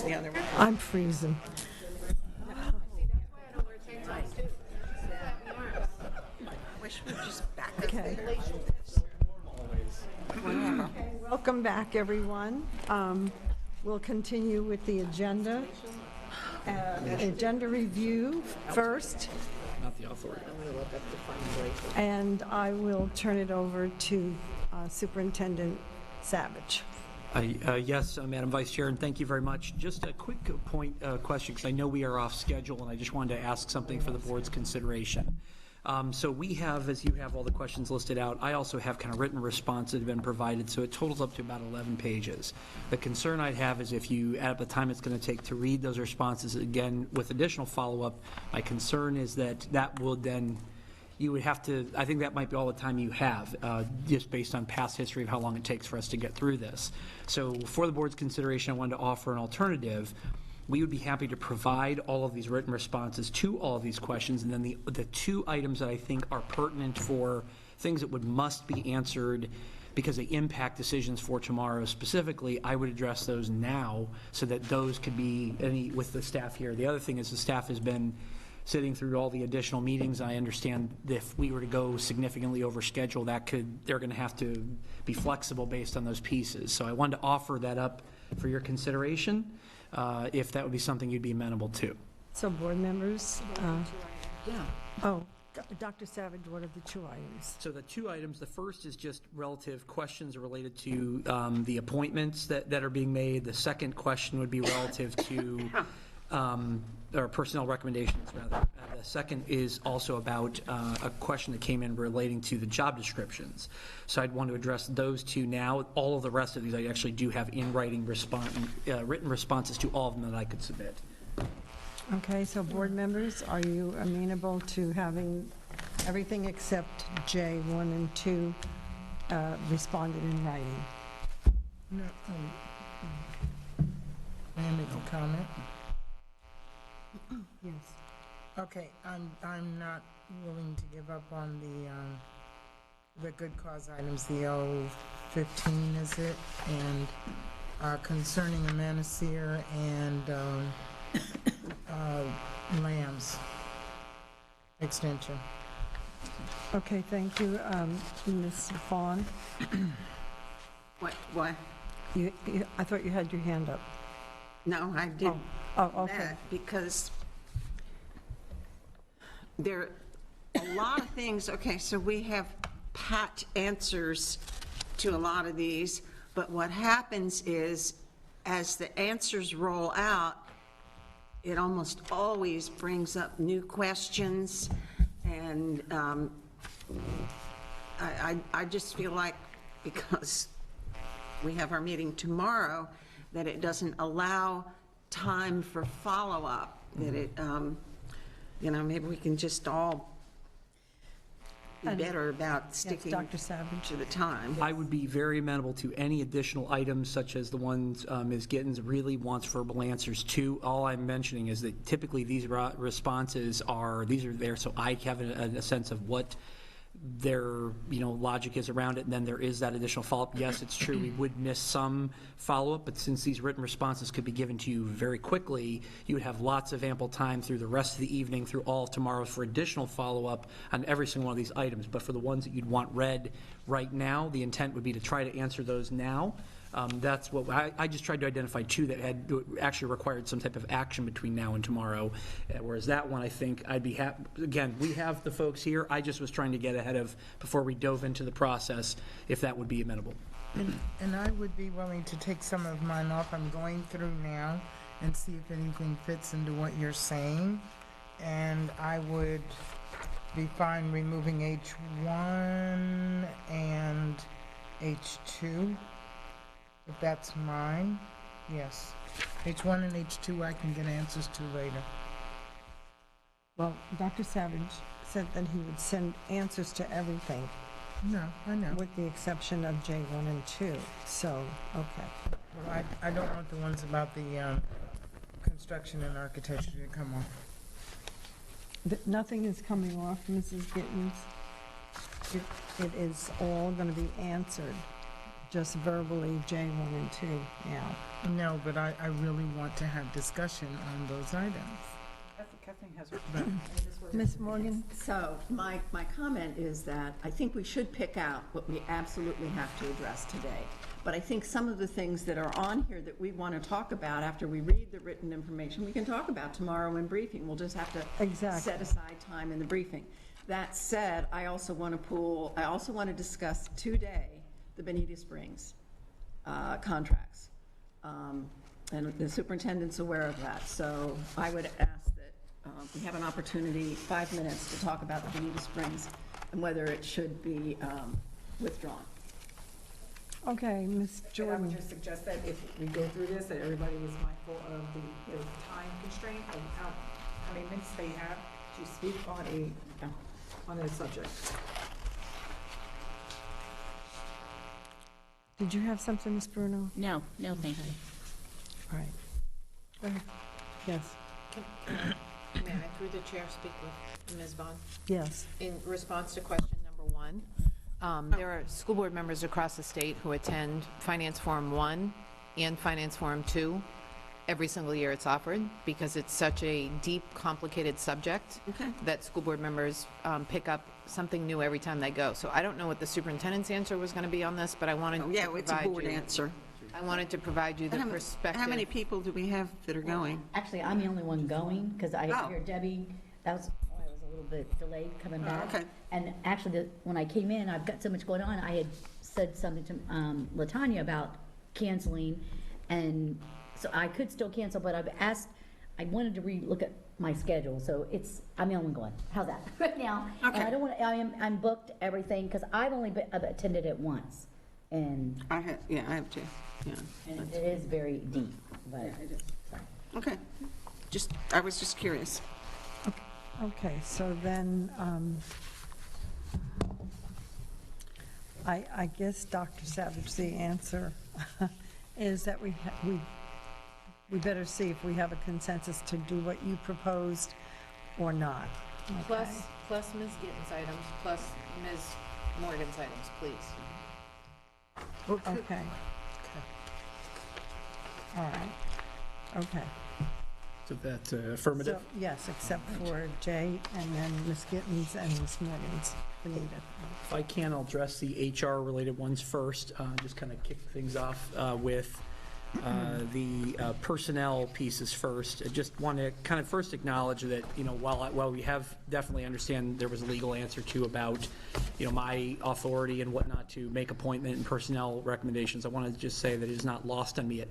it's the other way. I'm freezing. I wish we'd just back up. Okay. Welcome back, everyone. We'll continue with the agenda. Agenda review first. Not the authority. And I will turn it over to Superintendent Savage. Yes, Madam Vice Chair, and thank you very much. Just a quick question, because I know we are off schedule, and I just wanted to ask something for the board's consideration. So we have, as you have all the questions listed out, I also have kind of written responses that have been provided, so it totals up to about 11 pages. The concern I have is if you add up the time it's going to take to read those responses, again, with additional follow-up, my concern is that would then, you would have to, I think that might be all the time you have, just based on past history of how long it takes for us to get through this. So for the board's consideration, I wanted to offer an alternative. We would be happy to provide all of these written responses to all of these questions, and then the two items that I think are pertinent for things that must be answered because they impact decisions for tomorrow specifically, I would address those now so that those could be with the staff here. The other thing is the staff has been sitting through all the additional meetings. I understand if we were to go significantly over schedule, they're going to have to be flexible based on those pieces. So I wanted to offer that up for your consideration. If that would be something you'd be amenable to. So board members, Dr. Savage, what are the two items? So the two items, the first is just relative questions related to the appointments that are being made. The second question would be relative to or personnel recommendations, rather. The second is also about a question that came in relating to the job descriptions. So I'd want to address those two now. All of the rest of these I actually do have in writing written responses to all of them that I could submit. Okay, so board members, are you amenable to having everything except J, 1 and 2 responded in writing? No, may I make a comment? Yes. Okay, I'm not willing to give up on the good cause items, the L15 is it, and concerning a Manasseh and Lambs extension. Okay, thank you. Ms. Fawn? What? I thought you had your hand up. No, I didn't. Oh, okay. That because there are a lot of things. Okay, so we have pat answers to a lot of these, but what happens is as the answers roll out, it almost always brings up new questions, and I just feel like because we have our meeting tomorrow, that it doesn't allow time for follow-up, that it, maybe we can just all be better about sticking Dr. Savage. to the time. I would be very amenable to any additional items such as the ones Ms. Gittens really wants verbal answers to. All I'm mentioning is that typically these responses are there so I have a sense of what their logic is around it, and then there is that additional follow-up. Yes, it's true we would miss some follow-up, but since these written responses could be given to you very quickly, you would have lots of ample time through the rest of the evening, through all of tomorrow, for additional follow-up on every single one of these items. But for the ones that you'd want read right now, the intent would be to try to answer those now. That's what I just tried to identify two that had actually required some type of action between now and tomorrow, whereas that one I think I'd be happy. Again, we have the folks here. I just was trying to get ahead of before we dove into the process, if that would be amenable. And I would be willing to take some of mine off. I'm going through now and see if anything fits into what you're saying, and I would be fine removing H1 and H2. If that's mine, yes. H1 and H2 I can get answers to later. Well, Dr. Savage said that he would send answers to everything. No, I know. With the exception of J1 and 2, so, okay. Well, I don't want the ones about the construction and architecture to come off. Nothing is coming off, Mrs. Gittens. It is all going to be answered. just verbally J1 and 2 now. No, but I really want to have discussion on those items. Kathleen has Ms. Morgan? So my comment is that I think we should pick out what we absolutely have to address today. But I think some of the things that are on here that we want to talk about after we read the written information, we can talk about tomorrow in briefing. We'll just have to Exactly. set aside time in the briefing. That said, I also want to discuss today the Bonita Springs contracts. And the superintendent's aware of that. So I would ask that we have an opportunity, 5 minutes, to talk about the Bonita Springs and whether it should be withdrawn. Okay, Ms. And I would Jordan. just suggest that if we go through this, that everybody is mindful of the time constraint and how many minutes they have to speak on a subject. Did you have something, Ms. Bruno? No, thank you. All right. Go ahead. Yes, May I, through the chair, speak with Ms. Vaughn? yes. In response to question number 1, there are school board members across the state who attend Finance Forum 1 and Finance Forum 2 every single year it's offered, because it's such a deep, complicated subject that school board members pick up something new every time they go. So I don't know what the superintendent's answer was going to be on this, but I wanted to Yeah, it's a provide board you. answer. I wanted to provide you the perspective. How many people do we have that are going? Actually, I'm the only one going, because I Oh. heard Debbie, that was why I was a little bit delayed coming back. okay. And actually, when I came in, I've got so much going on, I had said something to LaTanya about canceling, and so I could still cancel, but I've asked, I wanted to look at my schedule, so I'm the only one going. How's that, right now? And Okay. I don't want, I'm booked everything, because I've only I've attended it once, and I have two, yeah. it is very deep, but. Okay, I was just curious. Okay, so then, I guess, Dr. Savage, the answer is that we better see if we have a consensus to do what you proposed or not. Okay. Plus Ms. Gittens' items, plus Ms. Morgan's items, please. Okay. All right, okay. So that's affirmative. So, yes, except for Jay, and then Ms. Gittens and Ms. Morgan's, Bonita. If I can, I'll address the HR-related ones first, just kind of kick things off with the personnel pieces first. I just want to kind of first acknowledge that, while we have definitely understand there was a legal answer to about, my authority and whatnot to make appointment and personnel recommendations, I want to just say that it is not lost on me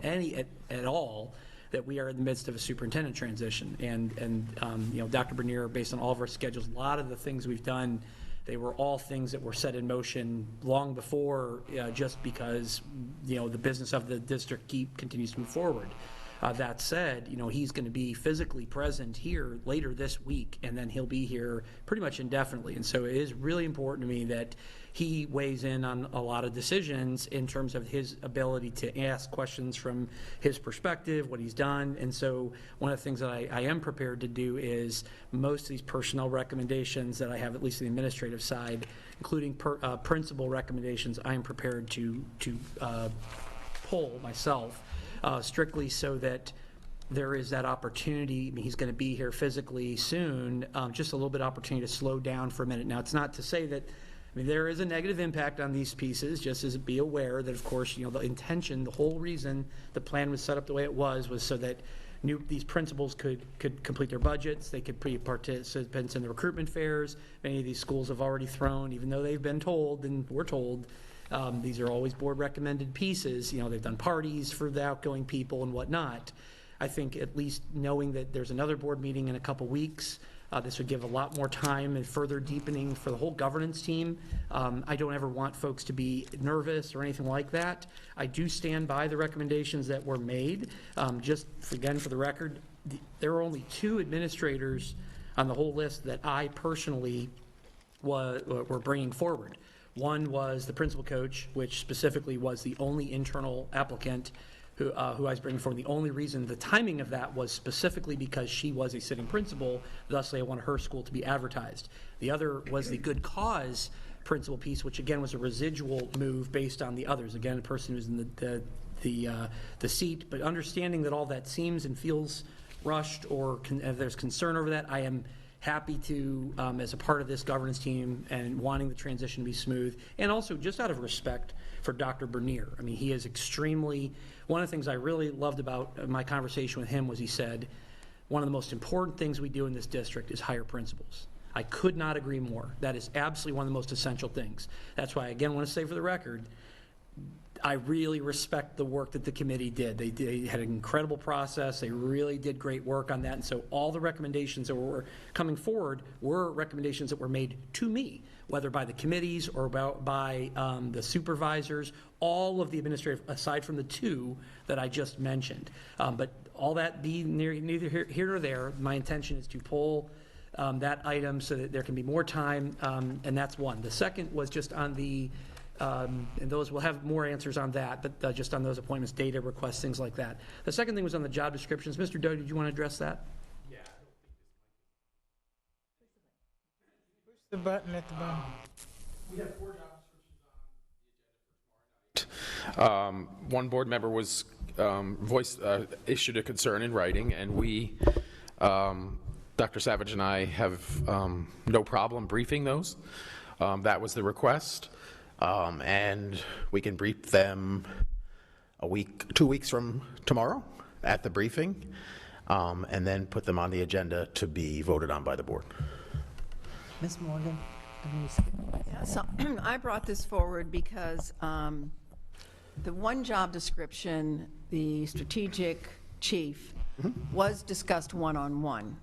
at all that we are in the midst of a superintendent transition. And Dr. Bernier, based on all of our schedules, a lot of the things we've done, they were all things that were set in motion long before, just because, the business of the district continues to move forward. That said, he's going to be physically present here later this week, and then he'll be here pretty much indefinitely. And so it is really important to me that he weighs in on a lot of decisions in terms of his ability to ask questions from his perspective, what he's done. And so one of the things that I am prepared to do is most of these personnel recommendations that I have, at least on the administrative side, including principal recommendations, I am prepared to pull myself, strictly so that there is that opportunity. I mean, he's going to be here physically soon, just a little bit of opportunity to slow down for a minute. Now, it's not to say that, there is a negative impact on these pieces, just as be aware that, of course, the intention, the whole reason the plan was set up the way it was so that these principals could complete their budgets, they could be participants in the recruitment fairs. Many of these schools have already thrown, even though they've been told, and we're told, these are always board recommended pieces. They've done parties for the outgoing people and whatnot. I think at least knowing that there's another board meeting in a couple weeks, this would give a lot more time and further deepening for the whole governance team. I don't ever want folks to be nervous or anything like that. I do stand by the recommendations that were made. Just again, for the record, there are only 2 administrators on the whole list that I personally were bringing forward. One was the principal coach, which specifically was the only internal applicant who I was bringing forward. The only reason the timing of that was specifically because she was a sitting principal, thusly I wanted her school to be advertised. The other was the good cause principal piece, which again was a residual move based on the others. Again, a person who's in the seat, but understanding that all that seems and feels rushed or if there's concern over that, I am happy to, as a part of this governance team and wanting the transition to be smooth, and also just out of respect for Dr. Bernier. I mean, he is extremely, one of the things I really loved about my conversation with him was he said, one of the most important things we do in this district is hire principals. I could not agree more. That is absolutely one of the most essential things. That's why, again, I want to say for the record, I really respect the work that the committee did. They had an incredible process. They really did great work on that. And so all the recommendations that were coming forward were recommendations that were made to me, whether by the committees or by the supervisors, all of the administrative, aside from the two that I just mentioned. But all that being neither here nor there, my intention is to pull that item so that there can be more time, and that's one. The second was just on the and those will have more answers on that, but just on those appointments, data requests, things like that. The second thing was on the job descriptions. Mr. Doe, did you want to address that? Push the button at the bottom. We have 4 job descriptions on the agenda for tomorrow night. One board member was issued a concern in writing, and we, Dr. Savage and I, have no problem briefing those. That was the request. And we can brief them 2 weeks from tomorrow at the briefing, and then put them on the agenda to be voted on by the board. Ms. Morgan? Yeah, so I brought this forward because the one job description, the strategic chief, was discussed one-on-one,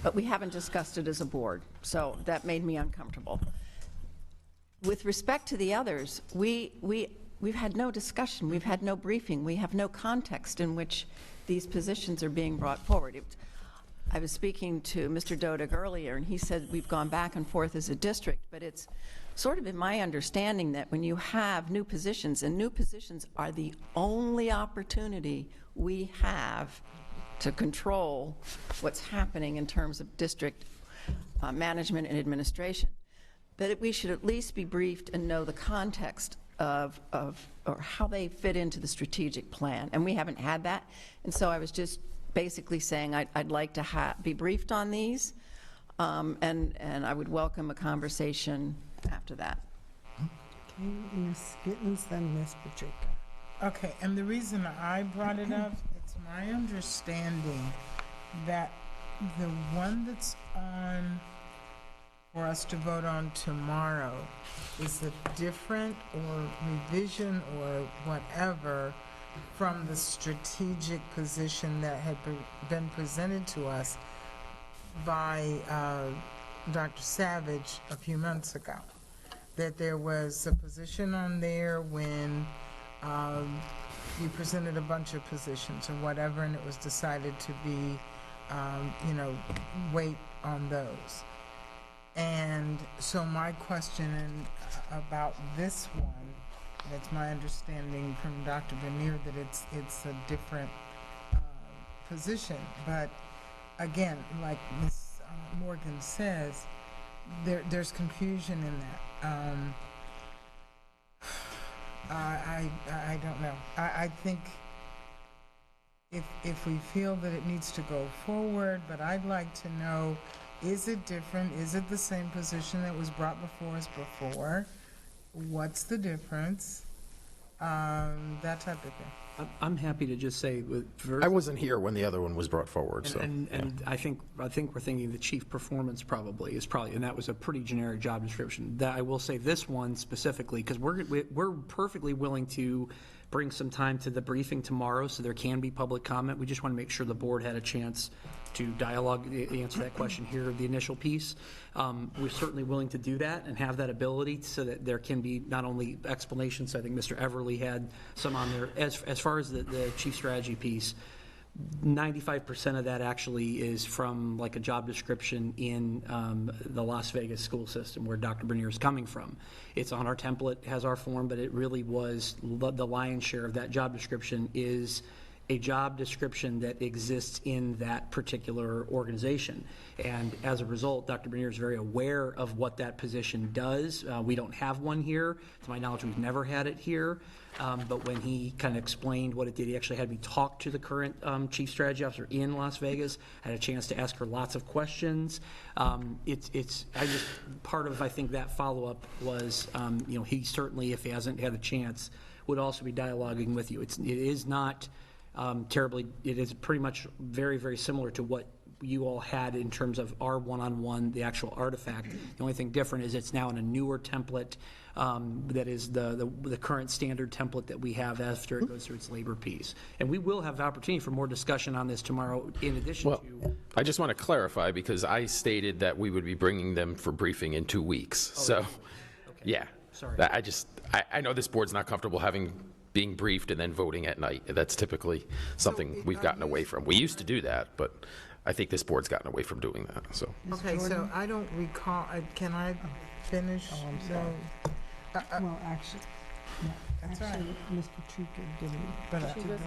but we haven't discussed it as a board, so that made me uncomfortable. With respect to the others, we've had no discussion, we've had no briefing, we have no context in which these positions are being brought forward. I was speaking to Mr. Dodig earlier, and he said we've gone back and forth as a district, but it's sort of been my understanding that when you have new positions, and new positions are the only opportunity we have to control what's happening in terms of district management and administration, that we should at least be briefed and know the context of or how they fit into the strategic plan, and we haven't had that. And so I was just basically saying I'd like to be briefed on these, and I would welcome a conversation after that. Okay, Ms. Gittens, then Ms. Pacheco. Okay, and the reason I brought it up, it's my understanding that the one that's on for us to vote on tomorrow is a different or revision or whatever from the strategic position that had been presented to us by Dr. Savage a few months ago. That there was a position on there when we presented a bunch of positions or whatever, and it was decided to be, wait on those. And so my question about this one, that's my understanding from Dr. Bernier, that it's a different position. But again, like Ms. Morgan says, there's confusion in that. I don't know. I think if we feel that it needs to go forward, but I'd like to know, is it different? Is it the same position that was brought before us before? What's the difference? That type of thing. I'm happy to just say, I wasn't here when the other one was brought forward, so. And I think we're thinking the chief performance probably, and that was a pretty generic job description. That I will say this one specifically, because we're perfectly willing to bring some time to the briefing tomorrow so there can be public comment. We just want to make sure the board had a chance to dialogue, answer that question here, the initial piece. We're certainly willing to do that and have that ability so that there can be not only explanations. I think Mr. Everly had some on there. As far as the chief strategy piece, 95% of that actually is from like a job description in the Las Vegas school system where Dr. Bernier is coming from. It's on our template, has our form, but it really was the lion's share of that job description is a job description that exists in that particular organization. And as a result, Dr. Bonita is very aware of what that position does. We don't have one here. To my knowledge, we've never had it here. But when he kind of explained what it did, he actually had me talk to the current chief strategy officer in Las Vegas. I had a chance to ask her lots of questions. Part of, I think, that follow-up was, he certainly, if he hasn't had a chance, would also be dialoguing with you. It is not terribly, it is pretty much very, very similar to what you all had in terms of our one-on-one, the actual artifact. The only thing different is it's now in a newer template that is the current standard template that we have after it goes through its labor piece. And we will have the opportunity for more discussion on this tomorrow in addition to... I just want to clarify, because I stated that we would be bringing them for briefing in 2 weeks. So, yeah. Sorry. I know this board's not comfortable being briefed and then voting at night. That's typically something we've gotten away from. We used to do that, but I think this board's gotten away from doing that, so. Okay, so I don't recall, can I finish? Oh, I'm sorry. Well, actually, no, That's all right. actually, Ms. Patrica didn't. But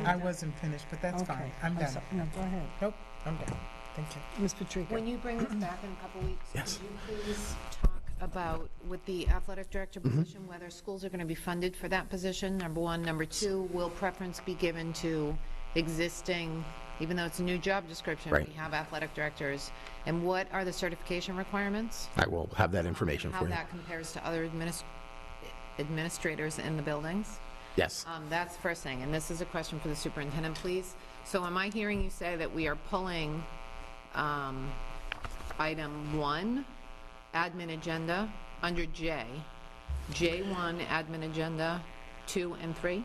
I wasn't finished, but that's fine. Okay, I'm done. No, go ahead. Nope, I'm done. Thank you. Ms. Patrica. When you bring this back in a couple weeks, Yes. could you please talk about, with the athletic director position, whether schools are going to be funded for that position, number one. Number two, will preference be given to existing, even though it's a new job description, Right. we have athletic directors, and what are the certification requirements? I will have that information How for you. that compares to other administrators in the buildings? Yes. That's the first thing, and this is a question for the superintendent, please. So am I hearing you say that we are pulling item 1, admin agenda, under J, J1, admin agenda, 2 and 3?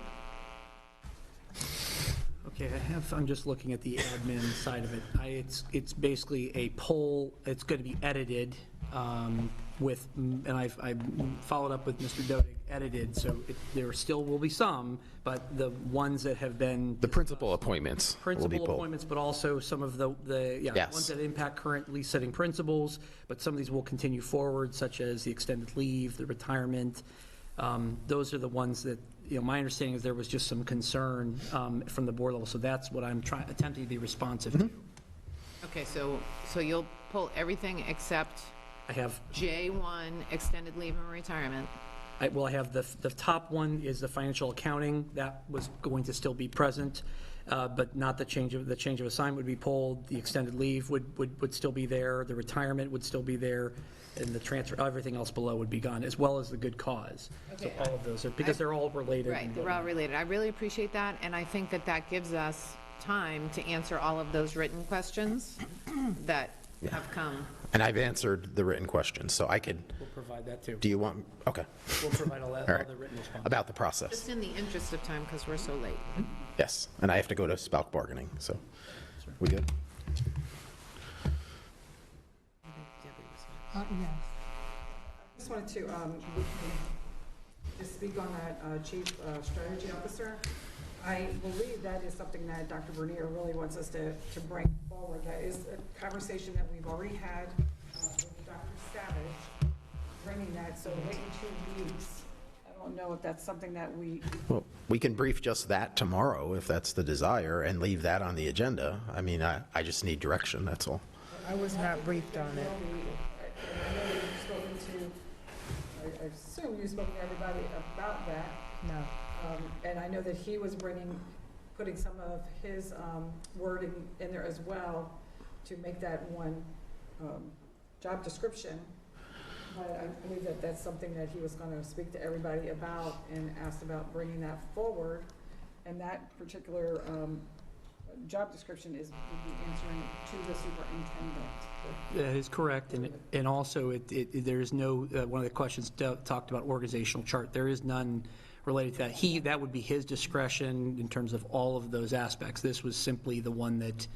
Okay, I'm just looking at the admin side of it. It's basically a poll, it's going to be edited and I've followed up with Mr. Dodig, edited, so there still will be some, but the ones that have been... The principal appointments will be Principal pulled. appointments, but also some of the Yes. ones that impact currently sitting principals, but some of these will continue forward, such as the extended leave, the retirement. Those are the ones that, my understanding is there was just some concern from the board level, so that's what I'm attempting to be responsive to. Okay, so you'll pull everything except I have, J1, extended leave and retirement. I have the top one is the financial accounting, that was going to still be present, but not the change of assignment would be pulled, the extended leave would still be there, the retirement would still be there, and the transfer, everything else below would be gone, as well as the good cause. So Okay, all of those are, because they're all related. Right, they're all related. I really appreciate that, and I think that gives us time to answer all of those written questions that have come. And I've answered the written questions, so I could, We'll provide that too. do you want, okay, We'll provide all right. the written response. about the process. Just in the interest of time, because we're so late. Yes, and I have to go to Spalk bargaining, so, we good? Yes. Just wanted to just speak on that chief strategy officer. I believe that is something that Dr. Bonita really wants us to bring forward. That is a conversation that we've already had with Dr. Savage, bringing that, so waiting 2 weeks. I don't know if that's something that we, Well, we can brief just that tomorrow, if that's the desire, and leave that on the agenda. I mean, I just need direction, that's all. I was not briefed on it. I know you've spoken to, I assume you've spoken to everybody about that. No. And I know that he was putting some of his wording in there as well to make that one job description. But I believe that that's something that he was going to speak to everybody about and asked about bringing that forward. And that particular job description would be answering to the superintendent. That is correct, and also there is no, one of the questions talked about organizational chart, there is none related to that. That would be his discretion in terms of all of those aspects. This was simply the one that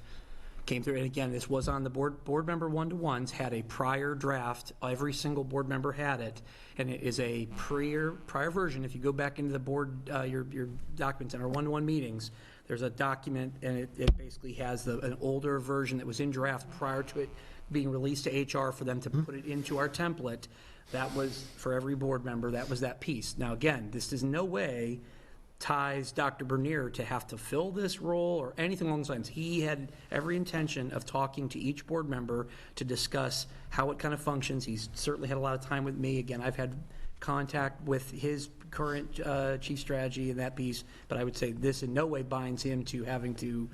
came through, and again, this was on the board member one-to-ones, had a prior draft, every single board member had it, and it is a prior version. If you go back into the board, your documents in our one-to-one meetings, there's a document, and it basically has an older version that was in draft prior to it being released to HR for them to put it into our template. That was, for every board member, that was that piece. Now, again, this is no way ties Dr. Bernier to have to fill this role or anything along those lines. He had every intention of talking to each board member to discuss how it kind of functions. He's certainly had a lot of time with me. Again, I've had contact with his current chief strategy in that piece, but I would say this in no way binds him to having to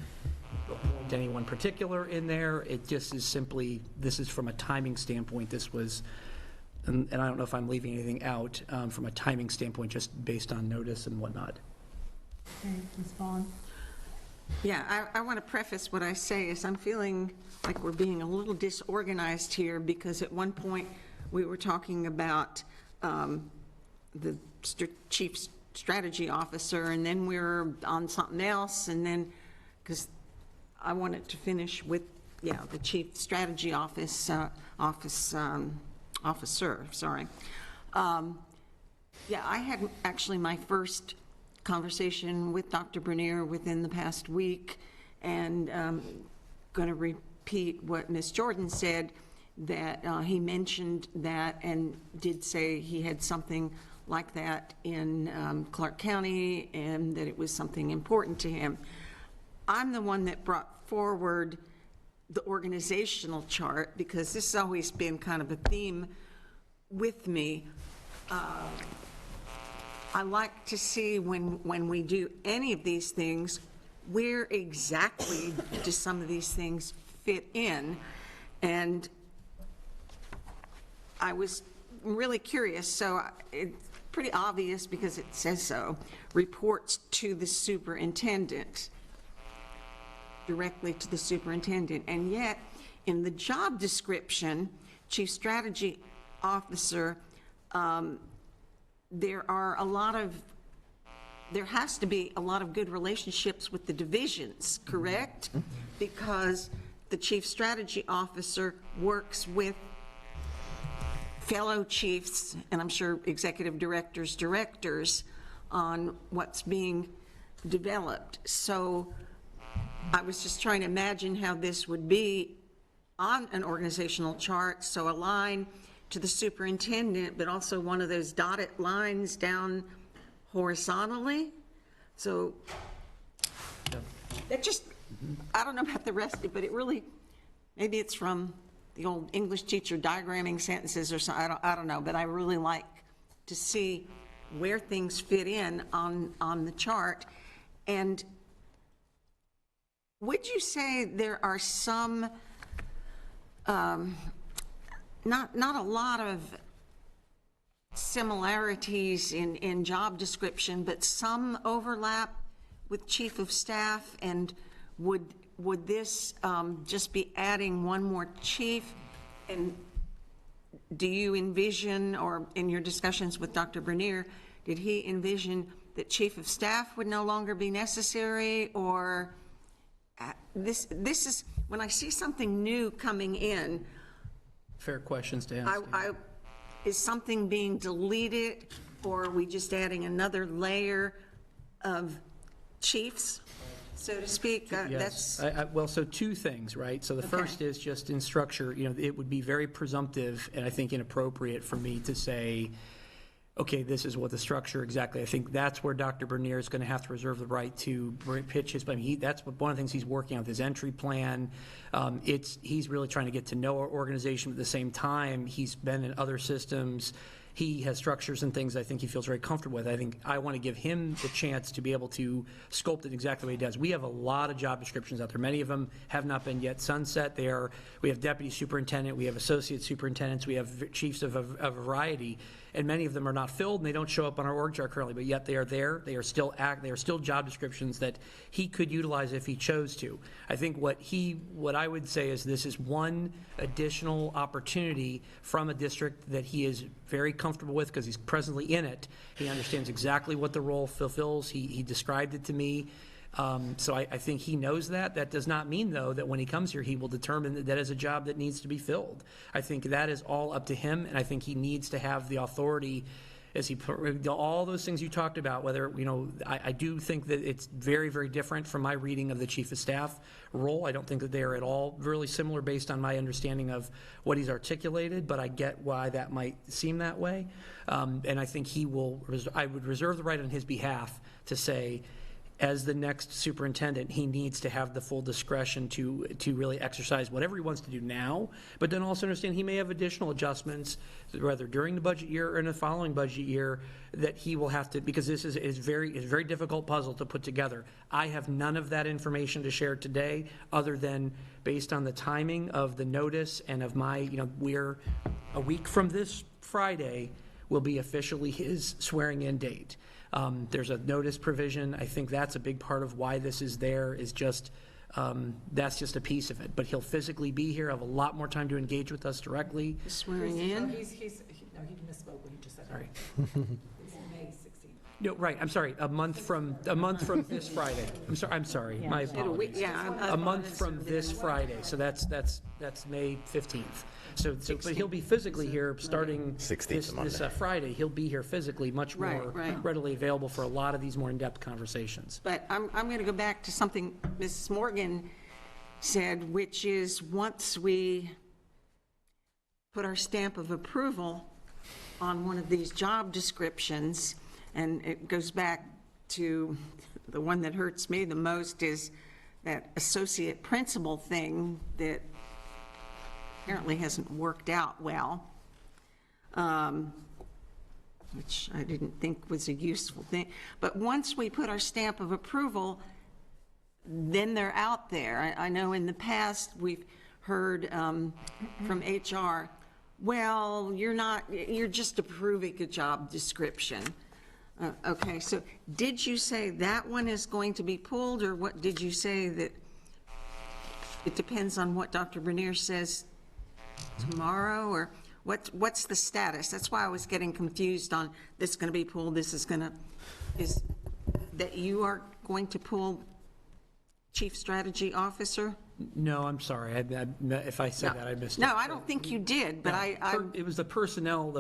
appoint anyone particular in there. It just is simply, this is from a timing standpoint, this was, and I don't know if I'm leaving anything out from a timing standpoint, just based on notice and whatnot. Okay, Ms. Vaughn? Yeah, I want to preface what I say is I'm feeling like we're being a little disorganized here, because at one point we were talking about the chief strategy officer, and then we were on something else, and then, because I wanted to finish with, the chief strategy officer, sorry. I had actually my first conversation with Dr. Bernier within the past week, and going to repeat what Ms. Jordan said, that he mentioned that and did say he had something like that in Clark County, and that it was something important to him. I'm the one that brought forward the organizational chart, because this has always been kind of a theme with me. I like to see when we do any of these things, where exactly do some of these things fit in? And I was really curious, so it's pretty obvious because it says so. Reports to the superintendent, directly to the superintendent, and yet in the job description, chief strategy officer, there has to be a lot of good relationships with the divisions, correct? Because the chief strategy officer works with fellow chiefs, and I'm sure executive directors on what's being developed. So I was just trying to imagine how this would be on an organizational chart, so a line to the superintendent, but also one of those dotted lines down horizontally. So that just, I don't know about the rest of it, but it really, maybe it's from the old English teacher diagramming sentences or something, I don't know, but I really like to see where things fit in on the chart. And would you say there are some, not a lot of similarities in job description, but some overlap with chief of staff? And would this just be adding one more chief? And do you envision, or in your discussions with Dr. Bernier, did he envision that chief of staff would no longer be necessary? Or this is, when I see something new coming in, Fair questions to ask. is something being deleted, or are we just adding another layer of chiefs, so to speak? Yes. Well, so two things, right? So the first is just in structure, it would be very presumptive and I think inappropriate for me to say, okay, this is what the structure exactly. I think that's where Dr. Bernier is going to have to reserve the right to pitch his, that's one of the things he's working on with his entry plan. He's really trying to get to know our organization, but at the same time, he's been in other systems. He has structures and things I think he feels very comfortable with. I think I want to give him the chance to be able to sculpt it exactly the way he does. We have a lot of job descriptions out there. Many of them have not been yet sunset. We have deputy superintendent, we have associate superintendents, we have chiefs of a variety, and many of them are not filled and they don't show up on our org chart currently, but yet they are there. They are still job descriptions that he could utilize if he chose to. I think what I would say is this is one additional opportunity from a district that he is very comfortable with because he's presently in it. He understands exactly what the role fulfills. He described it to me. So I think he knows that. That does not mean, though, that when he comes here, he will determine that that is a job that needs to be filled. I think that is all up to him, and I think he needs to have the authority as he, all those things you talked about, whether, I do think that it's very, very different from my reading of the chief of staff role. I don't think that they are at all really similar based on my understanding of what he's articulated, but I get why that might seem that way. And I think I would reserve the right on his behalf to say, as the next superintendent, he needs to have the full discretion to really exercise whatever he wants to do now, but then also understand he may have additional adjustments, whether during the budget year or in the following budget year, that he will have to, because this is a very difficult puzzle to put together. I have none of that information to share today, other than based on the timing of the notice and of my, we're a week from this Friday will be officially his swearing-in date. There's a notice provision. I think that's a big part of why this is there, is just, that's just a piece of it. But he'll physically be here, have a lot more time to engage with us directly. Swearing No, in? he misspoke when he just said that. Sorry. It's May 16th. No, right, I'm sorry, a month from this Friday. I'm sorry, my apologies. Yeah. A month from this Friday, so that's May 15th. So, but he'll be physically here starting 16th, this Friday. He'll be here physically, much more Right. readily available for a lot of these more in-depth conversations. But I'm going to go back to something Mrs. Morgan said, which is once we put our stamp of approval on one of these job descriptions, and it goes back to the one that hurts me the most is that associate principal thing that apparently hasn't worked out well, which I didn't think was a useful thing. But once we put our stamp of approval, then they're out there. I know in the past we've heard from HR, well, you're just approving a job description. Okay, so did you say that one is going to be pulled, or what did you say that it depends on what Dr. Bernier says tomorrow, or what's the status? That's why I was getting confused on this is going to be pulled, is that you are going to pull Chief Strategy Officer? No, I'm sorry, if I said that, I missed it. No, I don't think you did, but It was the personnel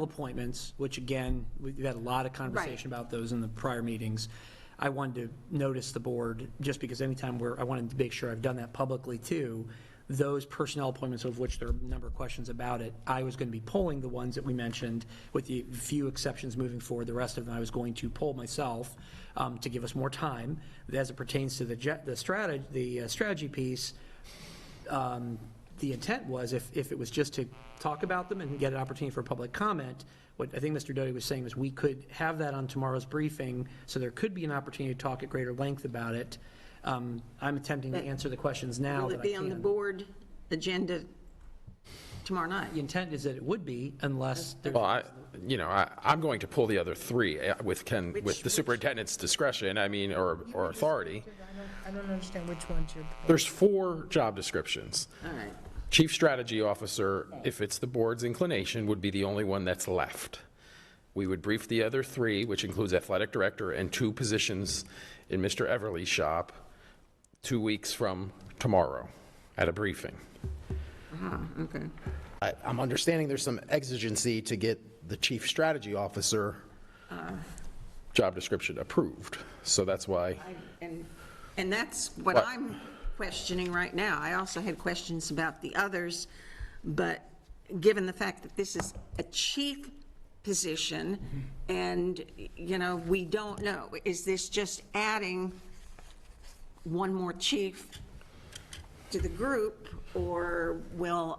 appointments, which again, we've had a lot of conversation about those in the prior meetings. I wanted to notice the board, just because anytime I wanted to make sure I've done that publicly too, those personnel appointments, of which there are a number of questions about it, I was going to be pulling the ones that we mentioned, with the few exceptions moving forward. The rest of them I was going to pull myself to give us more time. As it pertains to the strategy piece, the intent was, if it was just to talk about them and get an opportunity for public comment, what I think Mr. Doty was saying was we could have that on tomorrow's briefing, so there could be an opportunity to talk at greater length about it. I'm attempting to answer the questions now that I can. Will it be on the board agenda tomorrow night? The intent is that it would be, unless there's... Well, I'm going to pull the other three with the superintendent's discretion, or authority. I don't understand which ones you're pulling. There's 4 job descriptions. All right. Chief Strategy Officer, if it's the board's inclination, would be the only one that's left. We would brief the other 3, which includes Athletic Director and 2 positions in Mr. Everly's shop, 2 weeks from tomorrow at a briefing. Okay. I'm understanding there's some exigency to get the Chief Strategy Officer. Job description approved, so that's why. And that's what I'm questioning right now. I also had questions about the others, but given the fact that this is a chief position, and, we don't know, is this just adding one more chief to the group, or will...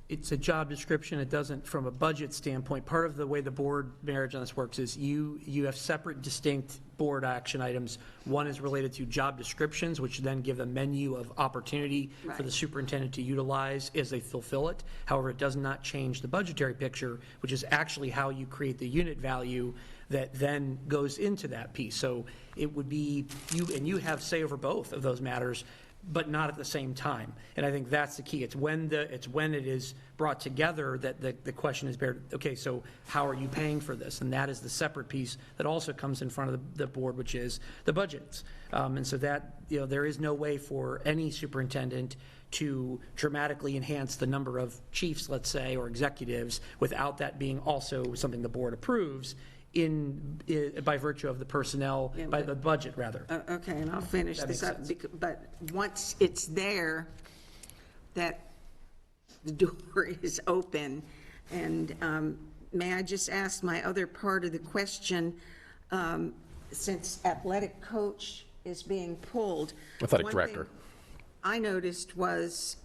It's a job description. It doesn't, from a budget standpoint, part of the way the board marriage on this works is you have separate, distinct board action items. One is related to job descriptions, which then give a menu of opportunity for the superintendent to utilize as they fulfill it. However, it does not change the budgetary picture, which is actually how you create the unit value that then goes into that piece. So it would be, you have say over both of those matters, but not at the same time. And I think that's the key. It's when it is brought together that the question is, okay, so how are you paying for this? And that is the separate piece that also comes in front of the board, which is the budgets. And so that, there is no way for any superintendent to dramatically enhance the number of chiefs, let's say, or executives, without that being also something the board approves by virtue of the personnel, Yeah, by but- the budget, rather. Okay, and I'll finish That this makes up, sense. but once it's there, that the door is open. And may I just ask my other part of the question, since athletic coach is being pulled? Athletic one director. thing I noticed was,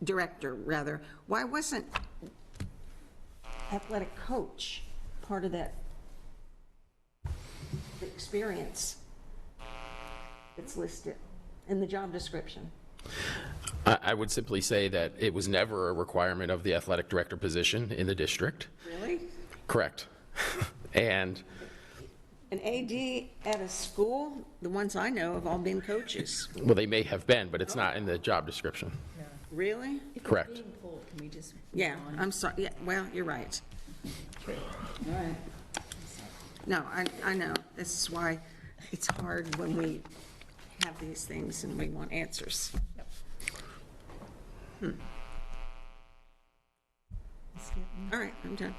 director, rather, why wasn't athletic coach part of that experience that's listed in the job description? I would simply say that it was never a requirement of the athletic director position in the district. Really? Correct. And An AD at a school, the ones I know have all been coaches. well, they may have been, but it's not in the job description. Really? If it's Correct. being pulled, can we just? move Yeah, on? I'm sorry, yeah, well, you're right. All right. No, I know, this is why it's hard when we have these things and we want answers. All right, I'm done.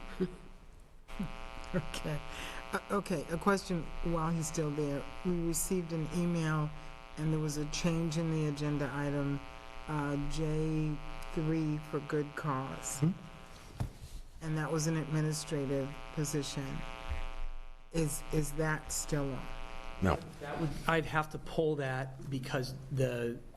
Okay. Okay, a question while he's still there. We received an email, and there was a change in the agenda item, J3 for good cause. And that was an administrative position. Is that still on? No. I'd have to pull that because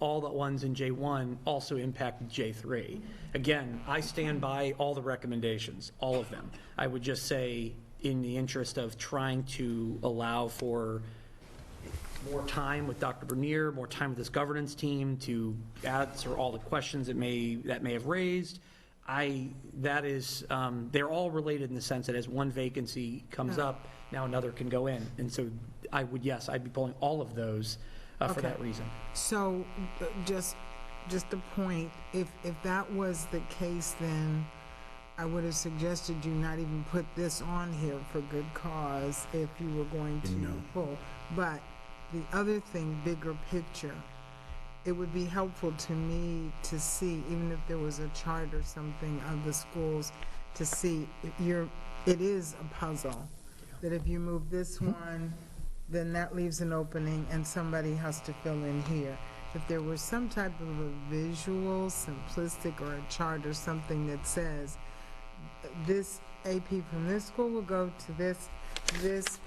all the ones in J1 also impacted J3. Again, I stand by all the recommendations, all of them. I would just say, in the interest of trying to allow for more time with Dr. Bernier, more time with this governance team to answer all the questions that may have raised, they're all related in the sense that as one vacancy comes up, now another can go in. And so I'd be pulling all of those for that reason. So, just a point, if that was the case, then I would have suggested you not even put this on here for good cause if you were going to pull. But the other thing, bigger picture, it would be helpful to me to see, even if there was a chart or something of the schools, to see, it is a puzzle, that if you move this one, then that leaves an opening and somebody has to fill in here. If there was some type of a visual, simplistic, or a chart or something that says, this AP from this school will go to this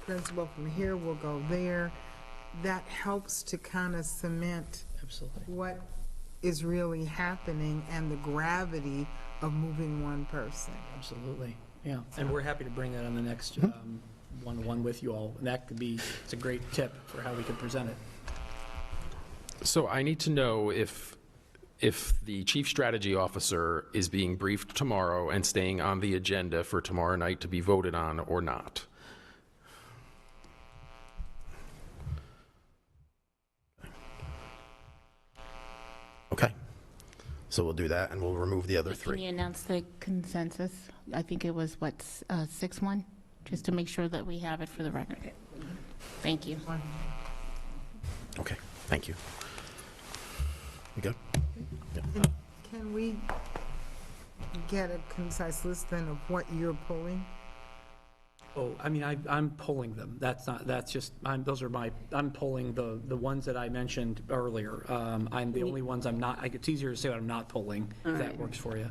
principal from here will go there, that helps to kind of cement Absolutely. what is really happening and the gravity of moving one person. Absolutely, yeah. And we're happy to bring that on the next one-on-one with you all. And it's a great tip for how we can present it. So I need to know if the chief strategy officer is being briefed tomorrow and staying on the agenda for tomorrow night to be voted on or not. Okay. So we'll do that, and we'll remove the other Can three. you announce the consensus? I think it was, 6-1? Just to make sure that we have it for the record. Thank you. Okay, thank you. You good? Can we get a concise list then of what you're pulling? Oh, I mean, I'm pulling them. I'm pulling the ones that I mentioned earlier. I'm the only ones I'm not, it's easier to say what I'm not pulling, if that works for you.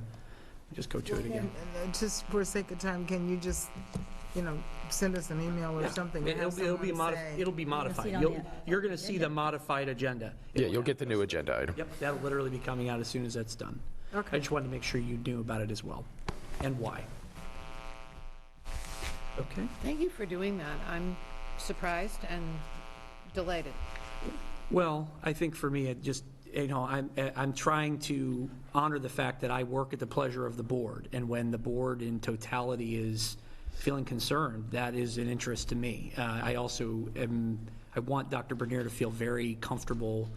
Just go to it again. And just for sake of time, can you just, send us an email or something? and have It'll be someone say- it'll be modified. see it on You're going to see the modified agenda. Yeah, you'll get the new agenda item. Yep, that'll literally be coming out as soon as that's done. Okay. I just wanted to make sure you knew about it as well, and why. Okay. Thank you for doing that. I'm surprised and delighted. Well, I think for me, it just, I'm trying to honor the fact that I work at the pleasure of the board, and when the board in totality is feeling concerned, that is an interest to me. I also I want Dr. Bernier to feel very comfortable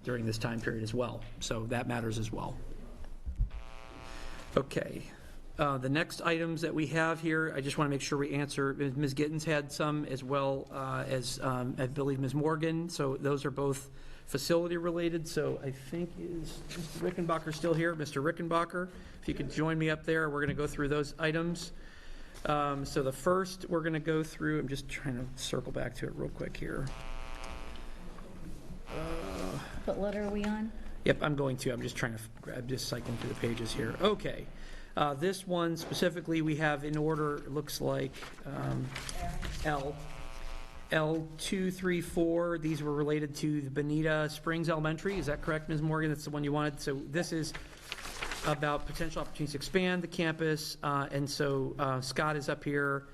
during this time period as well, so that matters as well. Okay. The next items that we have here, I just want to make sure we answer, Ms. Gittens had some as well as I believe Ms. Morgan, so those are both facility related, so I think is Mr. Rickenbacker still here? Mr. Rickenbacker, if you could join me up there, we're going to go through those items. So the first we're going to go through, I'm just trying to circle back to it real quick here. What letter are we on? Yep, I'm going to. I'm just trying to grab, just cycling through the pages here. Okay. This one specifically we have in order, it looks like L234. These were related to the Bonita Springs Elementary. Is that correct, Ms. Morgan? That's the one you wanted. So this is about potential opportunities to expand the campus. And so Scott is up here.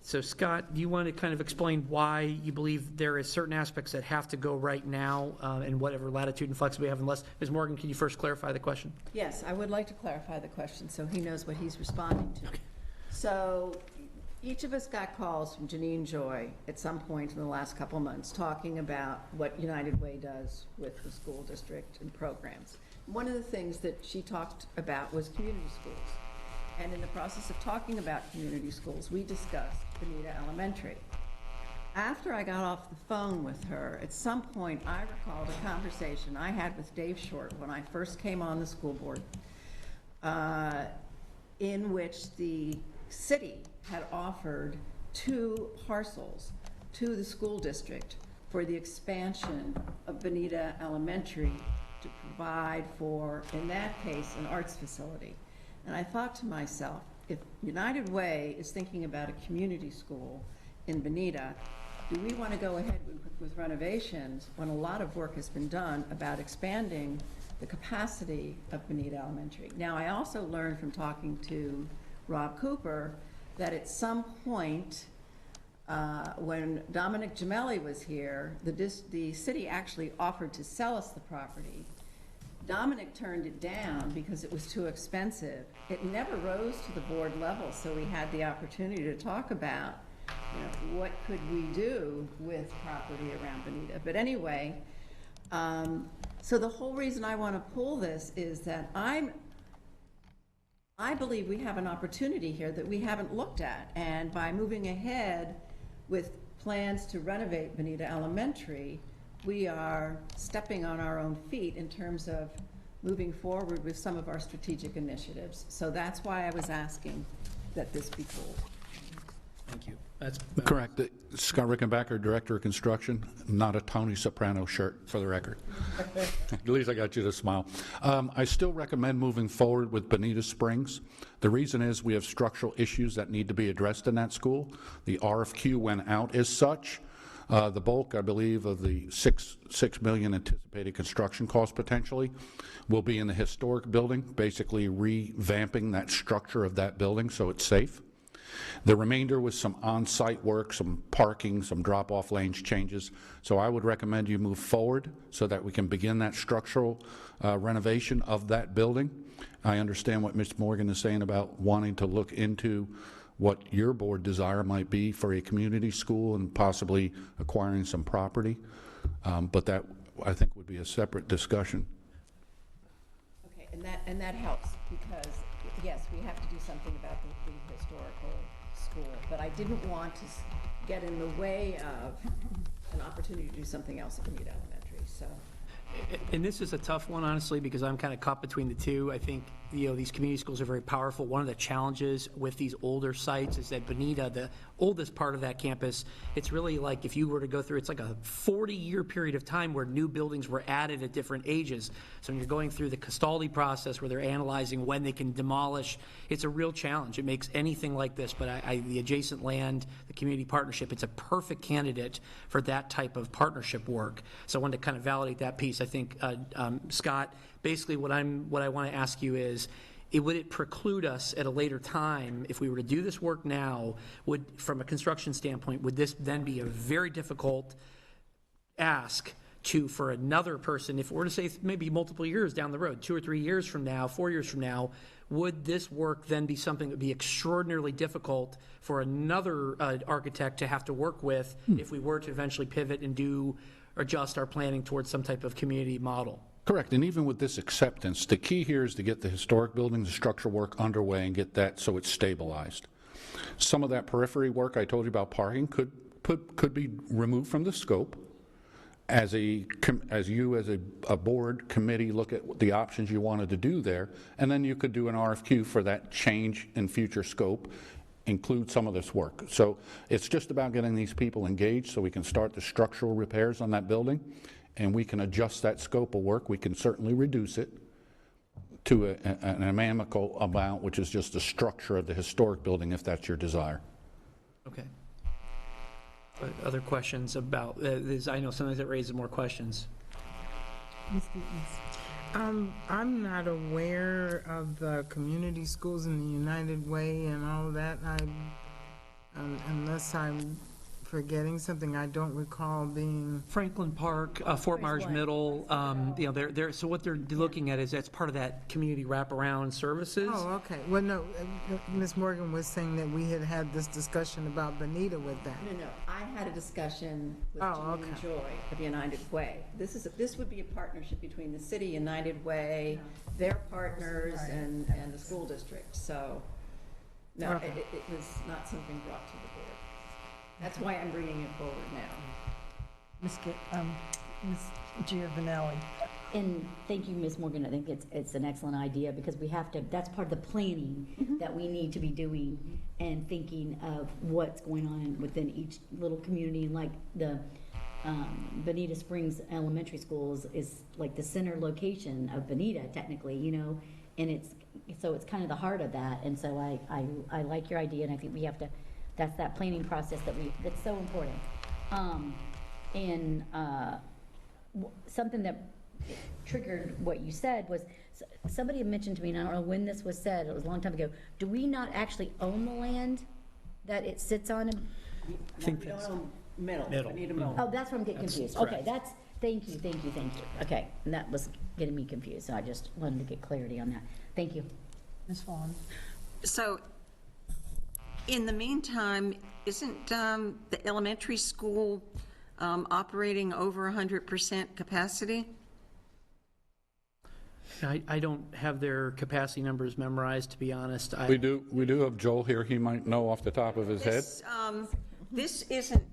So Scott, do you want to kind of explain why you believe there is certain aspects that have to go right now and whatever latitude and flexibility we have, unless, Ms. Morgan, can you first clarify the question? Yes, I would like to clarify the question so he knows what he's responding to. Okay. So each of us got calls from Janine Joy at some point in the last couple of months talking about what United Way does with the school district and programs. One of the things that she talked about was community schools. And in the process of talking about community schools, we discussed Bonita Elementary. After I got off the phone with her, at some point I recalled a conversation I had with Dave Short when I first came on the school board, in which the city had offered 2 parcels to the school district for the expansion of Bonita Elementary to provide for, in that case, an arts facility. And I thought to myself, if United Way is thinking about a community school in Bonita, do we want to go ahead with renovations when a lot of work has been done about expanding the capacity of Bonita Elementary? Now, I also learned from talking to Rob Cooper that at some point, when Dominic Gemelli was here, the city actually offered to sell us the property. Dominic turned it down because it was too expensive. It never rose to the board level, so we had the opportunity to talk about, what could we do with property around Bonita. But anyway, so the whole reason I want to pull this is that I believe we have an opportunity here that we haven't looked at, and by moving ahead with plans to renovate Bonita Elementary, we are stepping on our own feet in terms of moving forward with some of our strategic initiatives. So that's why I was asking that this be pulled. Thank you. That's correct. Scott Rickenbacker, Director of Construction, not a Tony Soprano shirt, for the record. At least I got you to smile. I still recommend moving forward with Bonita Springs. The reason is we have structural issues that need to be addressed in that school. The RFQ went out as such. The bulk, I believe, of the $6 million anticipated construction cost potentially will be in the historic building, basically revamping that structure of that building so it's safe. The remainder was some on-site work, some parking, some drop-off lanes changes. So I would recommend you move forward so that we can begin that structural renovation of that building. I understand what Ms. Morgan is saying about wanting to look into what your board desire might be for a community school and possibly acquiring some property. But that, I think, would be a separate discussion. Okay, and that helps because, yes, we have to do something about the historical school, but I didn't want to get in the way of an opportunity to do something else at Bonita Elementary, so. And this is a tough one, honestly, because I'm kind of caught between the two. I think, these community schools are very powerful. One of the challenges with these older sites is that Bonita, the oldest part of that campus, it's really like if you were to go through, it's like a 40-year period of time where new buildings were added at different ages. So when you're going through the Castaldi process where they're analyzing when they can demolish, it's a real challenge. It makes anything like this, but the adjacent land, the community partnership, it's a perfect candidate for that type of partnership work. So I wanted to kind of validate that piece. I think, Scott, basically what I want to ask you is, would it preclude us at a later time, if we were to do this work now, from a construction standpoint, would this then be a very difficult ask for another person, if we're to say maybe multiple years down the road, 2 or 3 years from now, 4 years from now, would this work then be something that would be extraordinarily difficult for another architect to have to work with if we were to eventually pivot and adjust our planning towards some type of community model? Correct, and even with this acceptance, the key here is to get the historic building, the structural work underway and get that so it's stabilized. Some of that periphery work I told you about parking could be removed from the scope as you as a board committee look at the options you wanted to do there, and then you could do an RFQ for that change in future scope, include some of this work. So it's just about getting these people engaged so we can start the structural repairs on that building, and we can adjust that scope of work. We can certainly reduce it to an amicable amount, which is just the structure of the historic building, if that's your desire. Okay. But other questions about this? I know sometimes it raises more questions. Ms. Gittens? I'm not aware of the community schools in the United Way and all of that. Unless I'm forgetting something, I don't recall being. Franklin Park, Fort Myers Middle, you know, they're, so what they're looking at is that's part of that community wraparound services. Oh, okay. Well, no, Ms. Morgan was saying that we had this discussion about Bonita with that. No, I had a discussion with Oh, Jean and okay. Joy of the United Way. This would be a partnership between the city, United Way, their partners, and the school district. So, no, Okay. it was not something brought to the board. That's why I'm bringing it forward now. Ms. Giovanelli? And thank you, Ms. Morgan. I think it's an excellent idea because we have to, that's part of the planning that we need to be doing and thinking of what's going on within each little community. Like the Bonita Springs Elementary Schools is like the center location of Bonita, technically, you know, and it's kind of the heart of that. And so I like your idea, and I think we have to, that's that planning process that's so important. Something that triggered what you said was, somebody had mentioned to me, and I don't know when this was said, it was a long time ago, do we not actually own the land that it sits on? I think that's Middle. Bonita Middle. Oh, that's where I'm getting confused. Okay, correct. thank you. Okay, and that was getting me confused, so I just wanted to get clarity on that. Thank you. Ms. Vaughn? So, in the meantime, isn't the elementary school operating over 100% capacity? I don't have their capacity numbers memorized, to be honest. We do have Joel here. He might know off the top of his head. This isn't,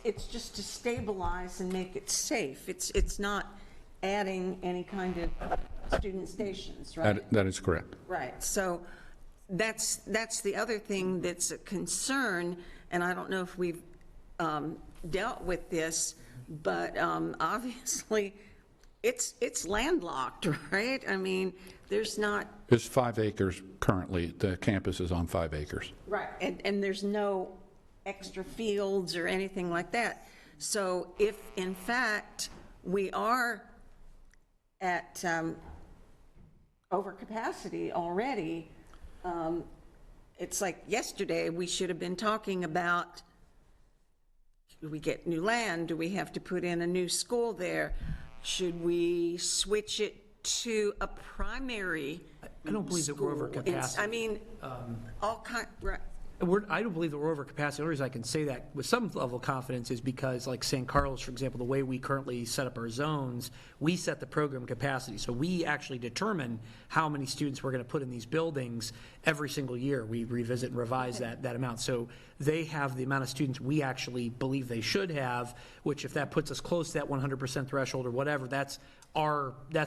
it's just to stabilize and make it safe. It's not adding any kind of student stations, right? That is correct. Right, so that's the other thing that's a concern, and I don't know if we've dealt with this, but obviously, it's landlocked, right? I mean, there's not... It's 5 acres currently. The campus is on 5 acres. Right, and there's no extra fields or anything like that. So if, in fact, we are at overcapacity already, it's like yesterday, we should have been talking about, do we get new land? Do we have to put in a new school there? Should we switch it to a primary I don't believe that we're over school? capacity. I mean, all kind, right. I don't believe that we're over capacity. The only reason I can say that with some level of confidence is because, like San Carlos, for example, the way we currently set up our zones, we set the program capacity. So we actually determine how many students we're going to put in these buildings every single year. We revisit and revise that amount. So they have the amount of students we actually believe they should have, which if that puts us close to that 100% threshold or whatever, that's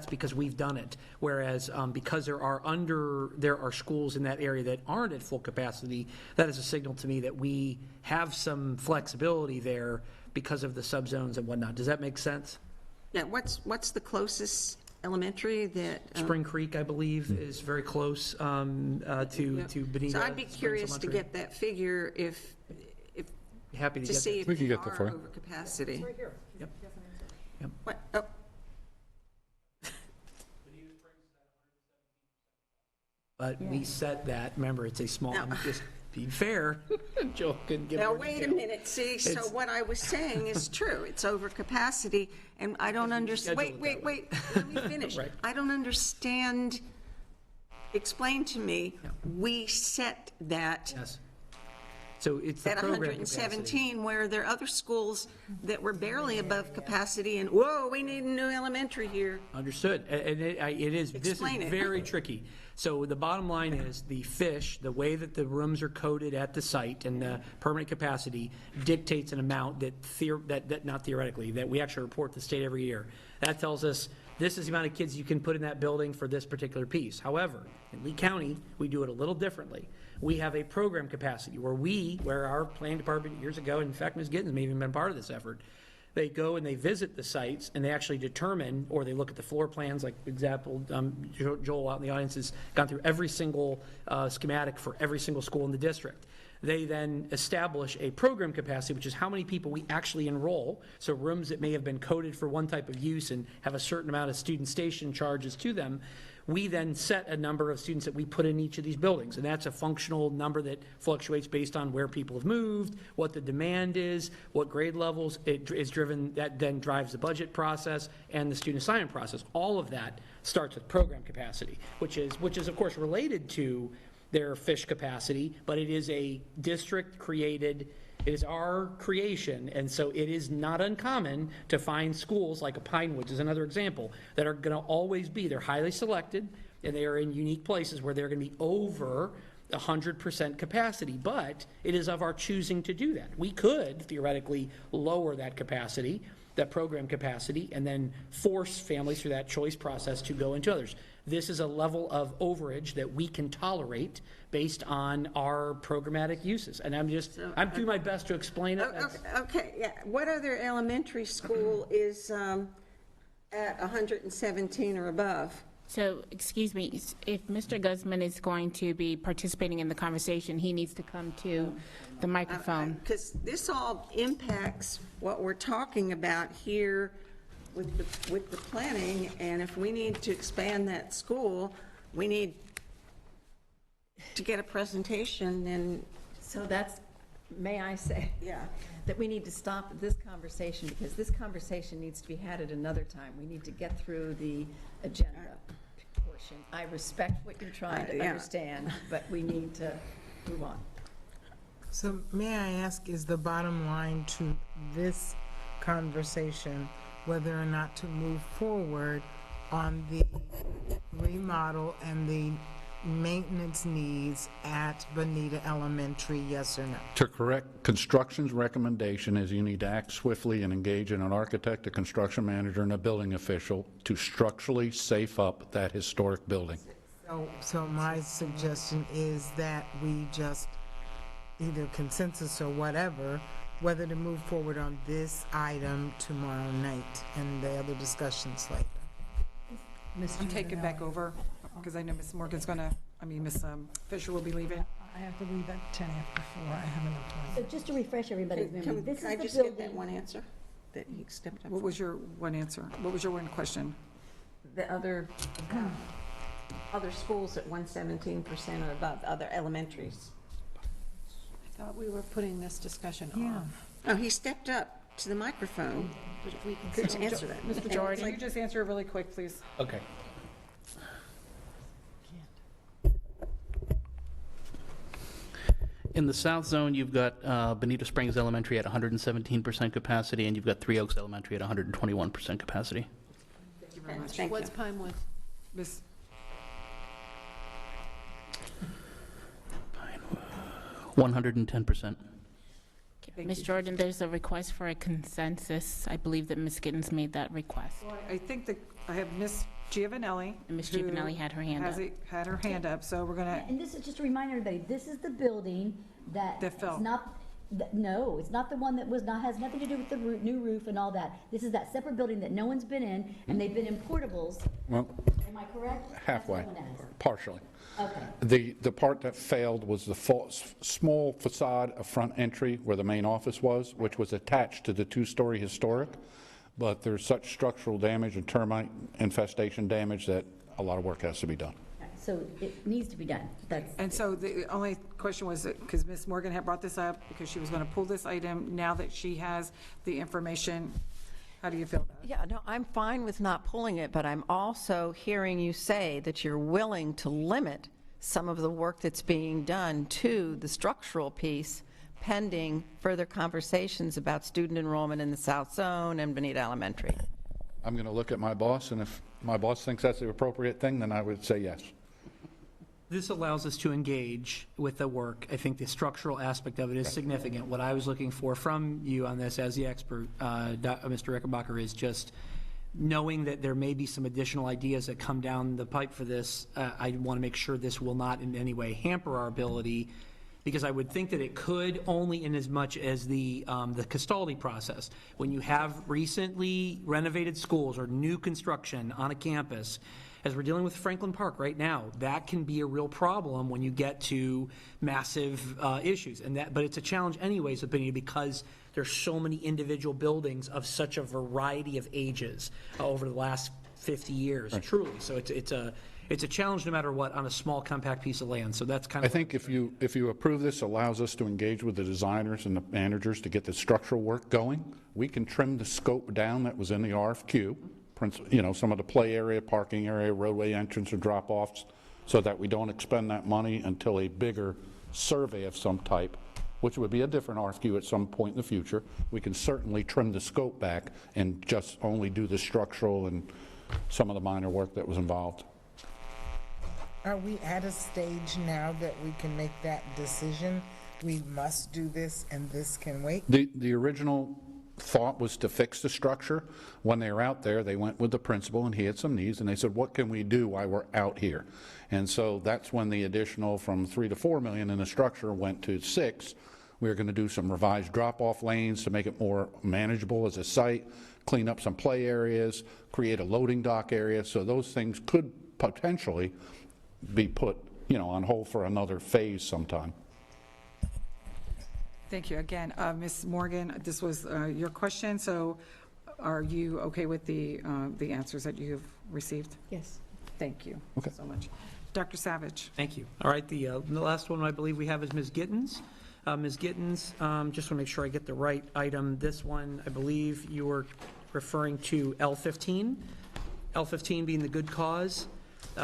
because we've done it. Whereas because there are schools in that area that aren't at full capacity, that is a signal to me that we have some flexibility there because of the subzones and whatnot. Does that make sense? Yeah, what's the closest elementary that? Spring Creek, I believe, is very close to Bonita. So I'd be curious to get that figure if Happy to to get see that. if We can we get that for are you. over capacity. Right here. Yep. Yes, an answer. Yep. What? Oh, But we set that, remember, it's a small, No. just be fair. Joel couldn't give now, more wait a detail. minute, see, so It's- what I was saying is true, it's over capacity, and I don't understand, scheduled it that wait, let me finish. Right. I don't understand, explain to me, we set that Yes. So it's the at program capacity. 117, where there are other schools that were barely above capacity, and whoa, we need a new elementary here. Understood. And it is, this is Explain it. very tricky. So the bottom line is the fish, the way that the rooms are coded at the site and the permanent capacity dictates an amount that not theoretically, that we actually report to the state every year. That tells us this is the amount of kids you can put in that building for this particular piece. However, in Lee County, we do it a little differently. We have a program capacity where our planning department years ago, in fact, Ms. Gittens may have even been part of this effort, they go and they visit the sites and they actually determine, or they look at the floor plans, like example, Joel out in the audience has gone through every single schematic for every single school in the district. They then establish a program capacity, which is how many people we actually enroll. So rooms that may have been coded for one type of use and have a certain amount of student station charges to them, we then set a number of students that we put in each of these buildings. And that's a functional number that fluctuates based on where people have moved, what the demand is, what grade levels it is driven, that then drives the budget process and the student assignment process. All of that starts with program capacity, which is of course related to their fish capacity, but it is a district created, it is our creation, and so it is not uncommon to find schools like a Pinewoods is another example that are going to always be, they're highly selected and they are in unique places where they're going to be over 100% capacity, but it is of our choosing to do that. We could theoretically lower that capacity, that program capacity, and then force families through that choice process to go into others. This is a level of overage that we can tolerate based on our programmatic uses. And I'm doing my best to explain it. Okay, yeah. What other elementary school is at 117 or above? So, excuse me, if Mr. Guzman is going to be participating in the conversation, he needs to come to the microphone. Because this all impacts what we're talking about here with the planning, and if we need to expand that school, we need to get a presentation and. So that's, may I say? Yeah. That we need to stop this conversation, because this conversation needs to be had at another time. We need to get through the agenda portion. I respect what you're trying to understand, but we need to move on. So may I ask, is the bottom line to this conversation whether or not to move forward on the remodel and the maintenance needs at Bonita Elementary, yes or no? To correct, construction's recommendation is you need to act swiftly and engage in an architect, a construction manager, and a building official to structurally safe up that historic building. So my suggestion is that we just, either consensus or whatever, whether to move forward on this item tomorrow night and the other discussions later. I'm taking back over, because I know Ms. Morgan's gonna, Ms. Fisher will be leaving. I have to leave at 10 after 4. I have an appointment. So just to refresh everybody's memory, this is Can I the just get that building. one answer that he stepped up What for? was your one answer? What was your one question? The other schools at 117% or above, other elementaries. I thought we were putting this discussion off. Oh, he stepped up to the microphone to answer that. Mr. Jordan, can you just answer it really quick, please? Okay. In the South Zone, you've got Bonita Springs Elementary at 117% capacity, and you've got Three Oaks Elementary at 121% capacity. Thank you very much. Thank What's you. Pinewood? Ms. 110%. Ms. Jordan, there's a request for a consensus. I believe that Ms. Gittens made that request. Well, I think that I have Ms. Giovanelli. And Ms. who Giovanelli had her hand up. Had her hand up, so we're gonna, And this is just to remind everybody, this is the building that. That fell. It's not, no, it's not the one that was not, has nothing to do with the new roof and all that. This is that separate building that no one's been in, and they've been in portables. Well, Am I correct? halfway, That's what one is. partially. Okay. The part that failed was the small facade of front entry where the main office was, which was attached to the two-story historic, but there's such structural damage and termite infestation damage that a lot of work has to be done. So it needs to be done. That's. and so the only question was, because Ms. Morgan had brought this up, because she was gonna pull this item, now that she has the information, how do you feel about it? Yeah, no, I'm fine with not pulling it, but I'm also hearing you say that you're willing to limit some of the work that's being done to the structural piece pending further conversations about student enrollment in the South Zone and Bonita Elementary. I'm going to look at my boss, and if my boss thinks that's the appropriate thing, then I would say yes. This allows us to engage with the work. I think the structural aspect of it is significant. What I was looking for from you on this as the expert, Mr. Rickenbacker, is just knowing that there may be some additional ideas that come down the pipe for this. I want to make sure this will not in any way hamper our ability, because I would think that it could, only in as much as the custody process. When you have recently renovated schools or new construction on a campus, as we're dealing with Franklin Park right now, that can be a real problem when you get to massive issues. But it's a challenge anyways with Bonita, because there's so many individual buildings of such a variety of ages over the last 50 years, truly. So it's a challenge no matter what on a small compact piece of land. So that's kind of. I think if you approve this, allows us to engage with the designers and the managers to get the structural work going. We can trim the scope down that was in the RFQ. You know, some of the play area, parking area, roadway entrance or drop-offs, so that we don't expend that money until a bigger survey of some type, which would be a different RFQ at some point in the future. We can certainly trim the scope back and just only do the structural and some of the minor work that was involved. Are we at a stage now that we can make that decision? We must do this and this can wait? The original thought was to fix the structure. When they were out there, they went with the principal, and he had some needs, and they said, what can we do while we're out here? And so that's when the additional from $3 to $4 million in the structure went to $6 million. We were going to do some revised drop-off lanes to make it more manageable as a site, clean up some play areas, create a loading dock area, so those things could potentially be put, you know, on hold for another phase sometime. Thank you. Again, Ms. Morgan, this was your question, so are you okay with the answers that you've received? Yes. Thank you Okay. so much. Dr. Savage. Thank you. All right, the last one I believe we have is Ms. Gittens. Ms. Gittens, just want to make sure I get the right item. This one, I believe you were referring to L15. L15 being the good cause.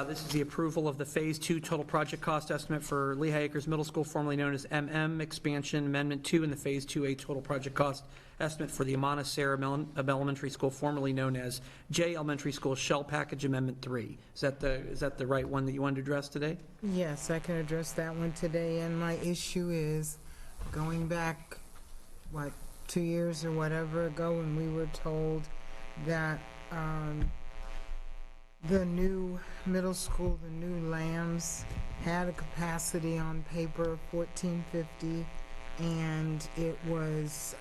This is the approval of the Phase 2 total project cost estimate for Lehigh Acres Middle School, formerly known as MM Expansion Amendment 2, and the Phase 2A total project cost estimate for the Amana Sarah Elementary School, formerly known as J Elementary School Shell Package Amendment 3. Is that the right one that you wanted to address today? Yes, I can address that one today, and my issue is going back, 2 years or whatever ago, when we were told that the new middle school, the new Lambs, had a capacity on paper of 1,450, and it was,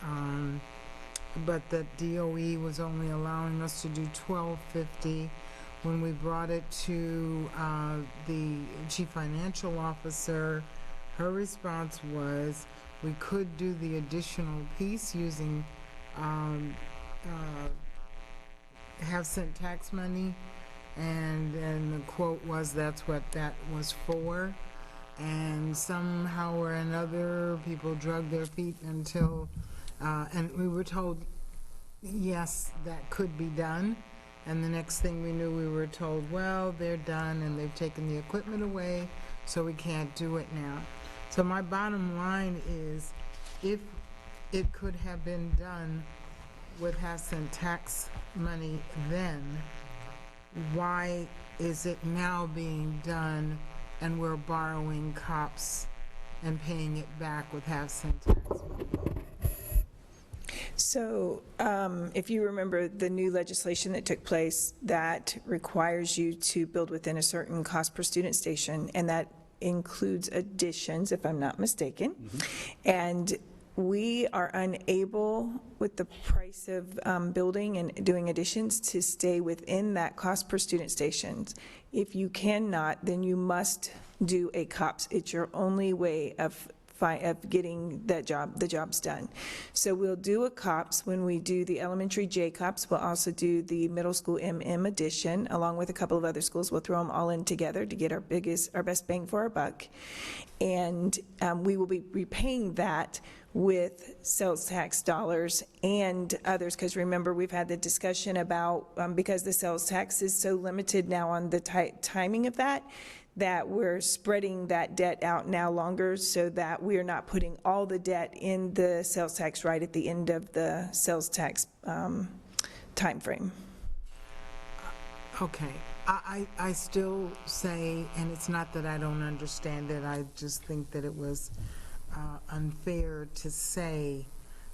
but the DOE was only allowing us to do 1,250. When we brought it to the chief financial officer, her response was, we could do the additional piece using half-cent tax money, and then the quote was that's what that was for. And somehow or another, people drug their feet until, and we were told, yes, that could be done. And the next thing we knew, we were told, well, they're done and they've taken the equipment away, so we can't do it now. So my bottom line is, if it could have been done with half-cent tax money then, why is it now being done and we're borrowing COPS and paying it back with half-cent tax money? So if you remember the new legislation that took place that requires you to build within a certain cost per student station, and that includes additions, if I'm not mistaken. And we are unable, with the price of building and doing additions, to stay within that cost per student stations. If you cannot, then you must do a COPS. It's your only way of getting the jobs done. So we'll do a COPS when we do the elementary J COPS. We'll also do the middle school MM addition, along with a couple of other schools. We'll throw them all in together to get our best bang for our buck. And we will be repaying that with sales tax dollars and others, because remember, we've had the discussion about, because the sales tax is so limited now on the timing of that, that we're spreading that debt out now longer so that we are not putting all the debt in the sales tax right at the end of the sales tax timeframe. Okay, I still say, and it's not that I don't understand it, I just think that it was unfair to say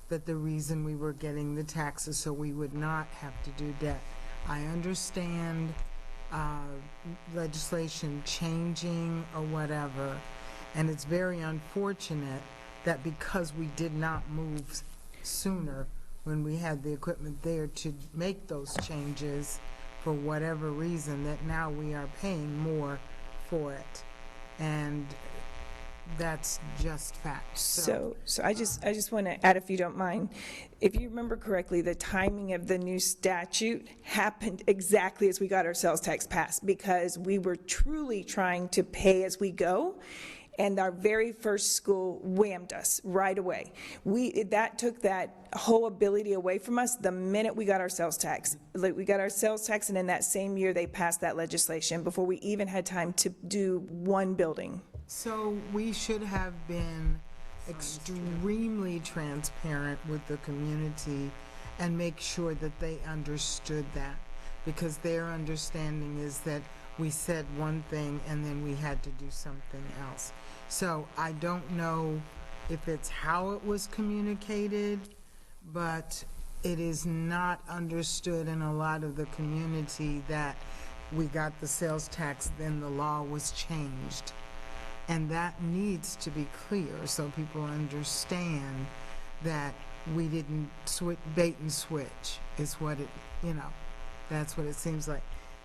that the reason we were getting the taxes so we would not have to do debt. I understand legislation changing or whatever, and it's very unfortunate that because we did not move sooner when we had the equipment there to make those changes for whatever reason, that now we are paying more for it. And that's just fact. So I just want to add, if you don't mind, if you remember correctly, the timing of the new statute happened exactly as we got our sales tax passed, because we were truly trying to pay as we go, and our very first school whammed us right away. That took that whole ability away from us the minute we got our sales tax. Like, we got our sales tax, and in that same year, they passed that legislation before we even had time to do one building. So we should have been extremely transparent with the community and make sure that they understood that, because their understanding is that we said one thing and then we had to do something else. So I don't know if it's how it was communicated, but it is not understood in a lot of the community that we got the sales tax, then the law was changed. And that needs to be clear so people understand that we didn't bait and switch is what it, that's what it seems like.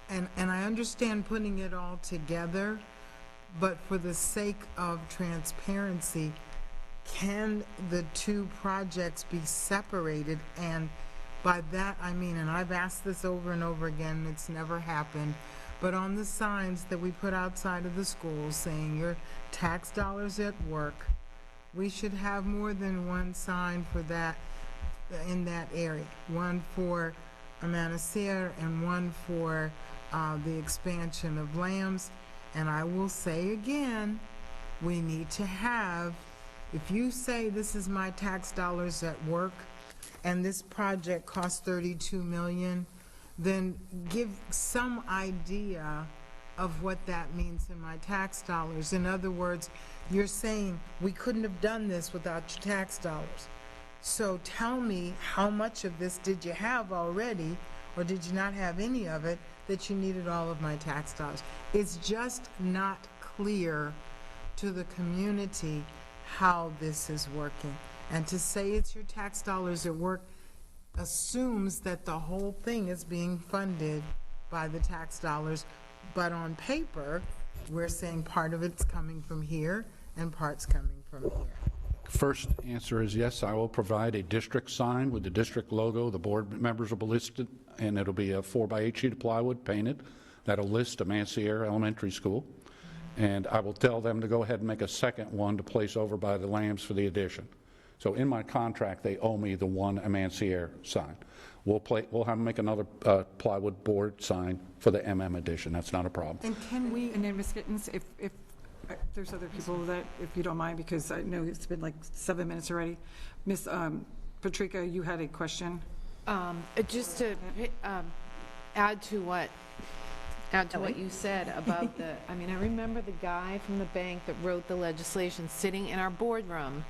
And I understand putting it all together, but for the sake of transparency, can the two projects be separated? And by that I mean, and I've asked this over and over again, it's never happened, but on the signs that we put outside of the schools saying your tax dollars at work, we should have more than one sign for that in that area. One for Manasseh and one for the expansion of Lambs. And I will say again, we need to have, if you say this is my tax dollars at work and this project costs $32 million, then give some idea of what that means in my tax dollars. In other words, you're saying we couldn't have done this without your tax dollars. So tell me, how much of this did you have already, or did you not have any of it, that you needed all of my tax dollars? It's just not clear to the community how this is working. And to say it's your tax dollars at work assumes that the whole thing is being funded by the tax dollars, but on paper, we're saying part of it's coming from here and part's coming from here. First answer is yes, I will provide a district sign with the district logo. The board members will be listed, and it'll be a 4x8 sheet of plywood painted. That'll list Manasseh Elementary School. And I will tell them to go ahead and make a second one to place over by the Lambs for the addition. So in my contract, they owe me the one Manasseh sign. We'll have them make another plywood board sign for the MM edition. That's not a problem. And can we, and then Ms. Gittens, if there's other people that, if you don't mind, because I know it's been like 7 minutes already. Ms. Patrica, you had a question? Just to add to what you said about the, I mean, I remember the guy from the bank that wrote the legislation sitting in our boardroom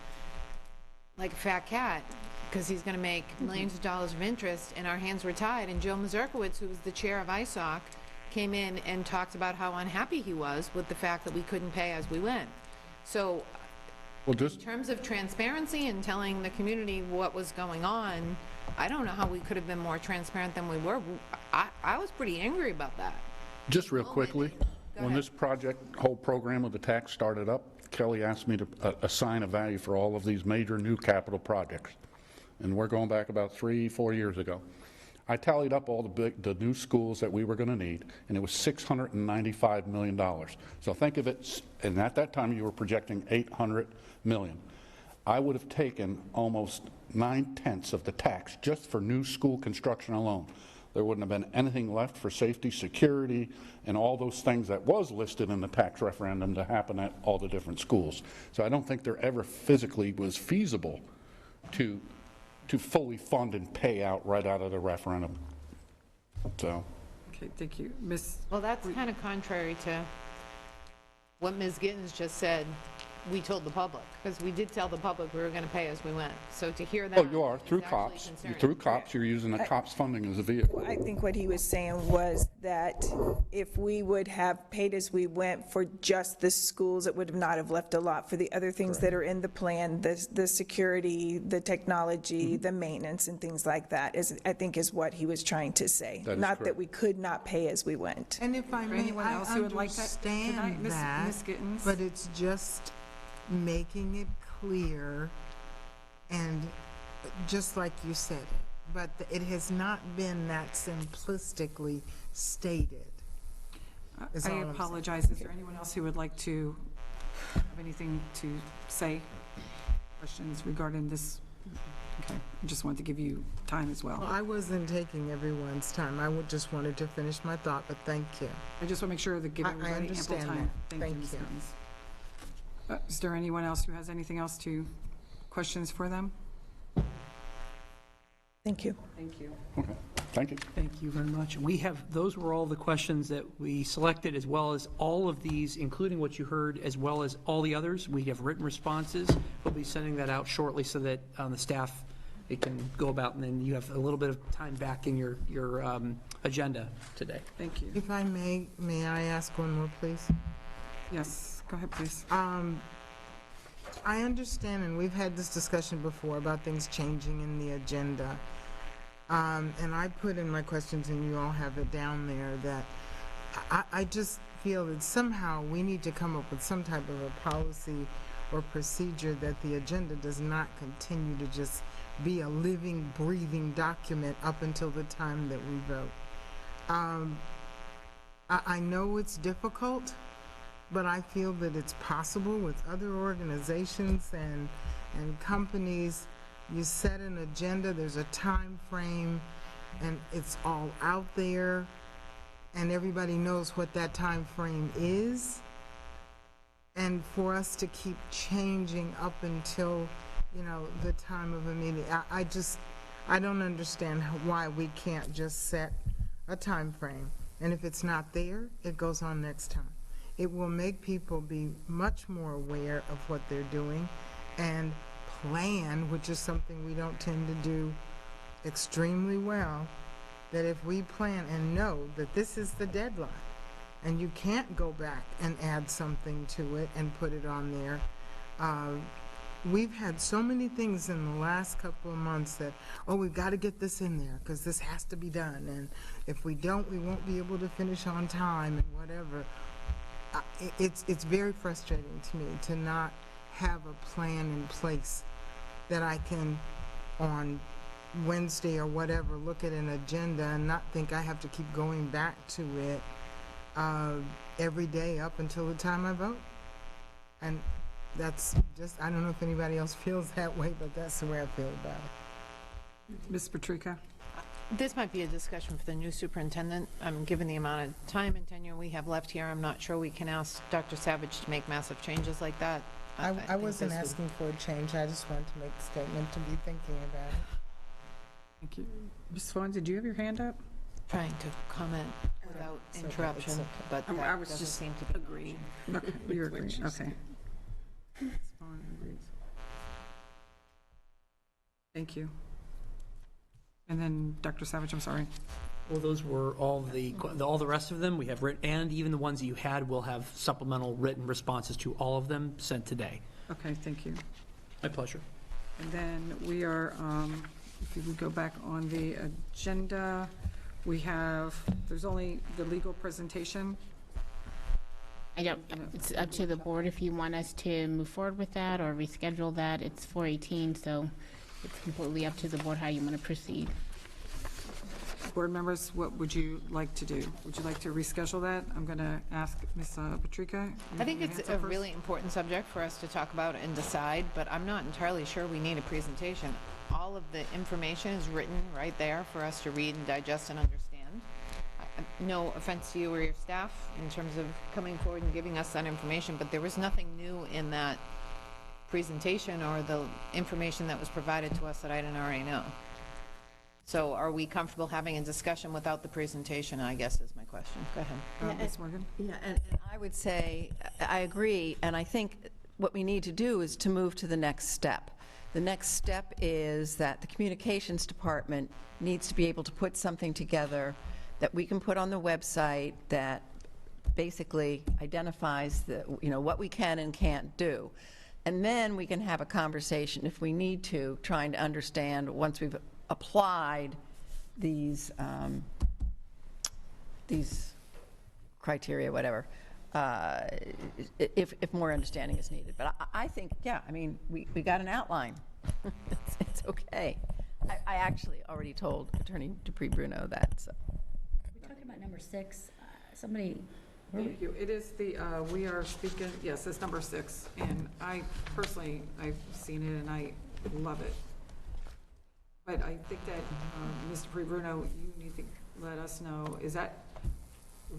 like a fat cat, because he's going to make millions of dollars of interest, and our hands were tied. And Joe Mazurkowitz, who was the chair of ISOC, came in and talked about how unhappy he was with the fact that we couldn't pay as we went. So in terms of transparency and telling the community what was going on, I don't know how we could have been more transparent than we were. I was pretty angry about that. Just real quickly, when this whole program with the tax started up, Kelly asked me to assign a value for all of these major new capital projects. And we're going back about 3-4 years ago. I tallied up all the new schools that we were going to need, and it was $695 million. So think of it, and at that time you were projecting $800 million. I would have taken almost 9/10 of the tax just for new school construction alone. there wouldn't have been anything left for safety, security, and all those things that was listed in the tax referendum to happen at all the different schools. So I don't think there ever physically was feasible to fully fund and pay out right out of the referendum. So. Okay, thank you. Ms. Well, that's kind of contrary to what Ms. Gittens just said. We told the public, because we did tell the public we were going to pay as we went. So to hear that. Oh, you are, through is actually cops. concerning. Through cops, you're using the cops' funding as a vehicle. I think what he was saying was that if we would have paid as we went for just the schools, it would not have left a lot for the other things that are in the plan, the security, the technology, the maintenance, and things like that, I think is what he was trying to say. That is Not that correct. we could not pay as we went. And if I Or may, anyone I else who would like that tonight? understand that, Ms. Gittens? but it's just making it clear and just like you said, but it has not been that simplistically stated. is I all I'm saying. apologize. Is there anyone else who would like to have anything to say? Questions regarding this? Okay, I just wanted to give you time as well. Well, I wasn't taking everyone's time. Just wanted to finish my thought, but thank you. I just want to make sure that giving I everybody ample understand time. that. Thank you, Thank Ms. you. Gittens. Is there anyone else who has anything else questions for them? Thank you. Thank you. Okay, thank you. Thank you very much. Those were all the questions that we selected, as well as all of these, including what you heard, as well as all the others. We have written responses. We'll be sending that out shortly so that the staff, it can go about, and then you have a little bit of time back in your agenda today. Thank you. If I may I ask one more, please? Yes, go ahead, please. I understand, and we've had this discussion before about things changing in the agenda. And I put in my questions, and you all have it down there, that I just feel that somehow we need to come up with some type of a policy or procedure that the agenda does not continue to just be a living, breathing document up until the time that we vote. I know it's difficult, but I feel that it's possible with other organizations and companies. You set an agenda, there's a time frame, and it's all out there, and everybody knows what that time frame is. And for us to keep changing up until, the time of a meeting, I don't understand why we can't just set a time frame. And if it's not there, it goes on next time. It will make people be much more aware of what they're doing and plan, which is something we don't tend to do extremely well, that if we plan and know that this is the deadline and you can't go back and add something to it and put it on there. We've had so many things in the last couple of months that, we've got to get this in there because this has to be done. And if we don't, we won't be able to finish on time and whatever. It's very frustrating to me to not have a plan in place that I can, on Wednesday or whatever, look at an agenda and not think I have to keep going back to it every day up until the time I vote. And that's just, I don't know if anybody else feels that way, but that's the way I feel about it. Ms. Patrica? This might be a discussion for the new superintendent. Given the amount of time and tenure we have left here, I'm not sure we can ask Dr. Savage to make massive changes like that. I think wasn't this would- asking for a change. I just wanted to make the statement to be thinking about it. Thank you. Ms. Swan, did you have your hand up? Trying to comment without It's okay, interruption, it's okay. but I that was doesn't just seem to be. agreeing. Okay, you're agreeing, okay. Ms. Swan agrees. Thank you. And then Dr. Savage, I'm sorry. Well, those were all the rest of them we have written, and even the ones that you had will have supplemental written responses to all of them sent today. Okay, thank you. My pleasure. And then we are, if we go back on the agenda, there's only the legal presentation. It's up to the board if you want us to move forward with that or reschedule that. It's 4:18, so it's completely up to the board how you want to proceed. Board members, what would you like to do? Would you like to reschedule that? I'm going to ask Ms. Patrica. I think it's a really important subject for us to talk about and decide, but I'm not entirely sure we need a presentation. All of the information is written right there for us to read and digest and understand. no offense to you or your staff in terms of coming forward and giving us that information, but there was nothing new in that presentation or the information that was provided to us that I didn't already know. So are we comfortable having a discussion without the presentation, I guess is my question. Go ahead. Ms. Morgan? Yeah, and I would say, I agree, and I think what we need to do is to move to the next step. The next step is that the communications department needs to be able to put something together that we can put on the website that basically identifies the, what we can and can't do. And then we can have a conversation, if we need to, trying to understand, once we've applied these criteria, whatever, if more understanding is needed. But I think, yeah, I mean, we got an outline. It's okay. I actually already told Attorney Dupree-Bruno that, so. We're talking about number 6. Somebody, Thank you. It is the, we are speaking, yes, it's number 6. And I personally, I've seen it and I love it. But I think that, Mr. Dupree-Bruno, you need to let us know, is that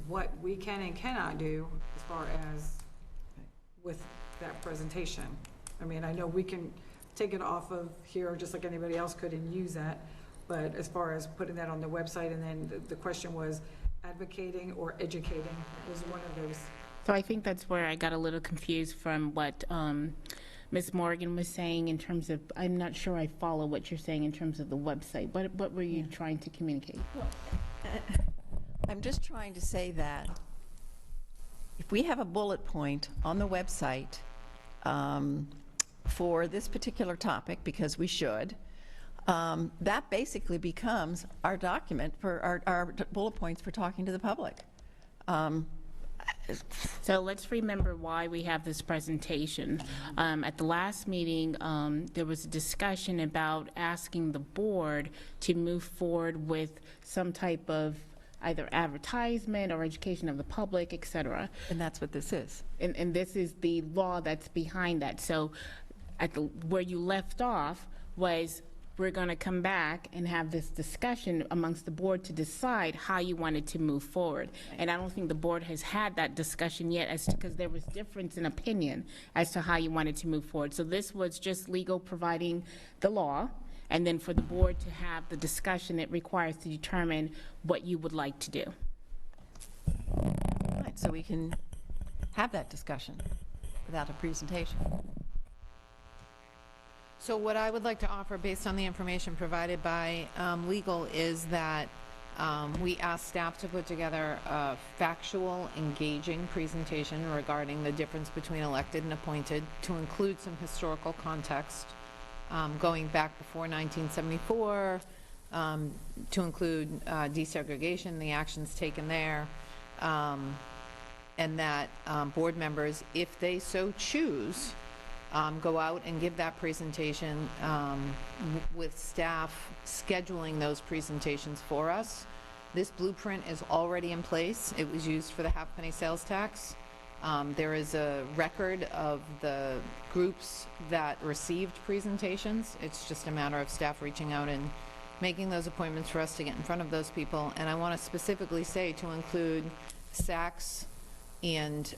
what we can and cannot do as far as with that presentation? I mean, I know we can take it off of here just like anybody else could and use that, but as far as putting that on the website, and then the question was advocating or educating was one of those. So I think that's where I got a little confused from what Ms. Morgan was saying in terms of, I'm not sure I follow what you're saying in terms of the website. What were you trying to communicate? I'm just trying to say that if we have a bullet point on the website for this particular topic, because we should, that basically becomes our document for our bullet points for talking to the public. So let's remember why we have this presentation. At the last meeting, there was a discussion about asking the board to move forward with some type of either advertisement or education of the public, et cetera. And that's what this is. And this is the law that's behind that. So where you left off was, we're going to come back and have this discussion amongst the board to decide how you wanted to move forward. And I don't think the board has had that discussion yet, because there was difference in opinion as to how you wanted to move forward. So this was just legal providing the law, and then for the board to have the discussion it requires to determine what you would like to do. Right, so we can have that discussion without a presentation. So what I would like to offer, based on the information provided by legal, is that we ask staff to put together a factual, engaging presentation regarding the difference between elected and appointed, to include some historical context going back before 1974, to include desegregation, the actions taken there, and that board members, if they so choose, go out and give that presentation with staff scheduling those presentations for us. This blueprint is already in place. It was used for the half-penny sales tax. There is a record of the groups that received presentations. It's just a matter of staff reaching out and making those appointments for us to get in front of those people. And I want to specifically say to include SACs and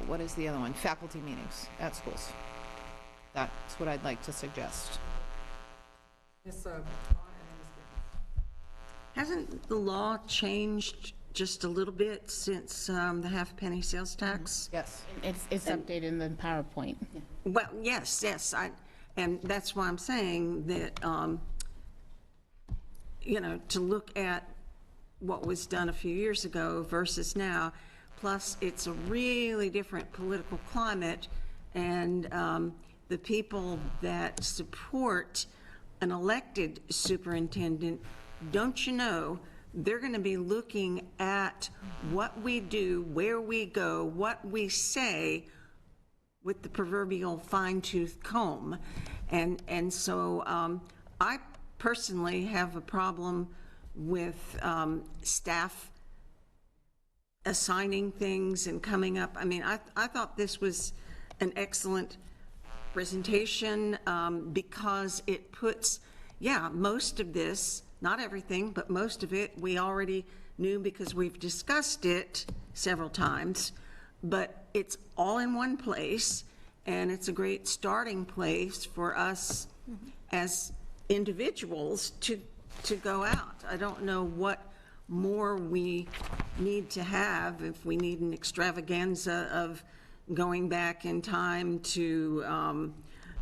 what is the other one? Faculty meetings at schools. That's what I'd like to suggest. Yes, Hasn't the law changed just a little bit since the half-penny sales tax? Yes. It's updated in the PowerPoint. Well, yes, and that's why I'm saying that, to look at what was done a few years ago versus now, plus it's a really different political climate, and the people that support an elected superintendent, don't you know, they're going to be looking at what we do, where we go, what we say with the proverbial fine-tooth comb. And so I personally have a problem with staff assigning things and coming up. I mean, I thought this was an excellent presentation because it puts, most of this not everything, but most of it, we already knew because we've discussed it several times, but it's all in one place, and it's a great starting place for us as individuals to go out. I don't know what more we need to have, if we need an extravaganza of going back in time to,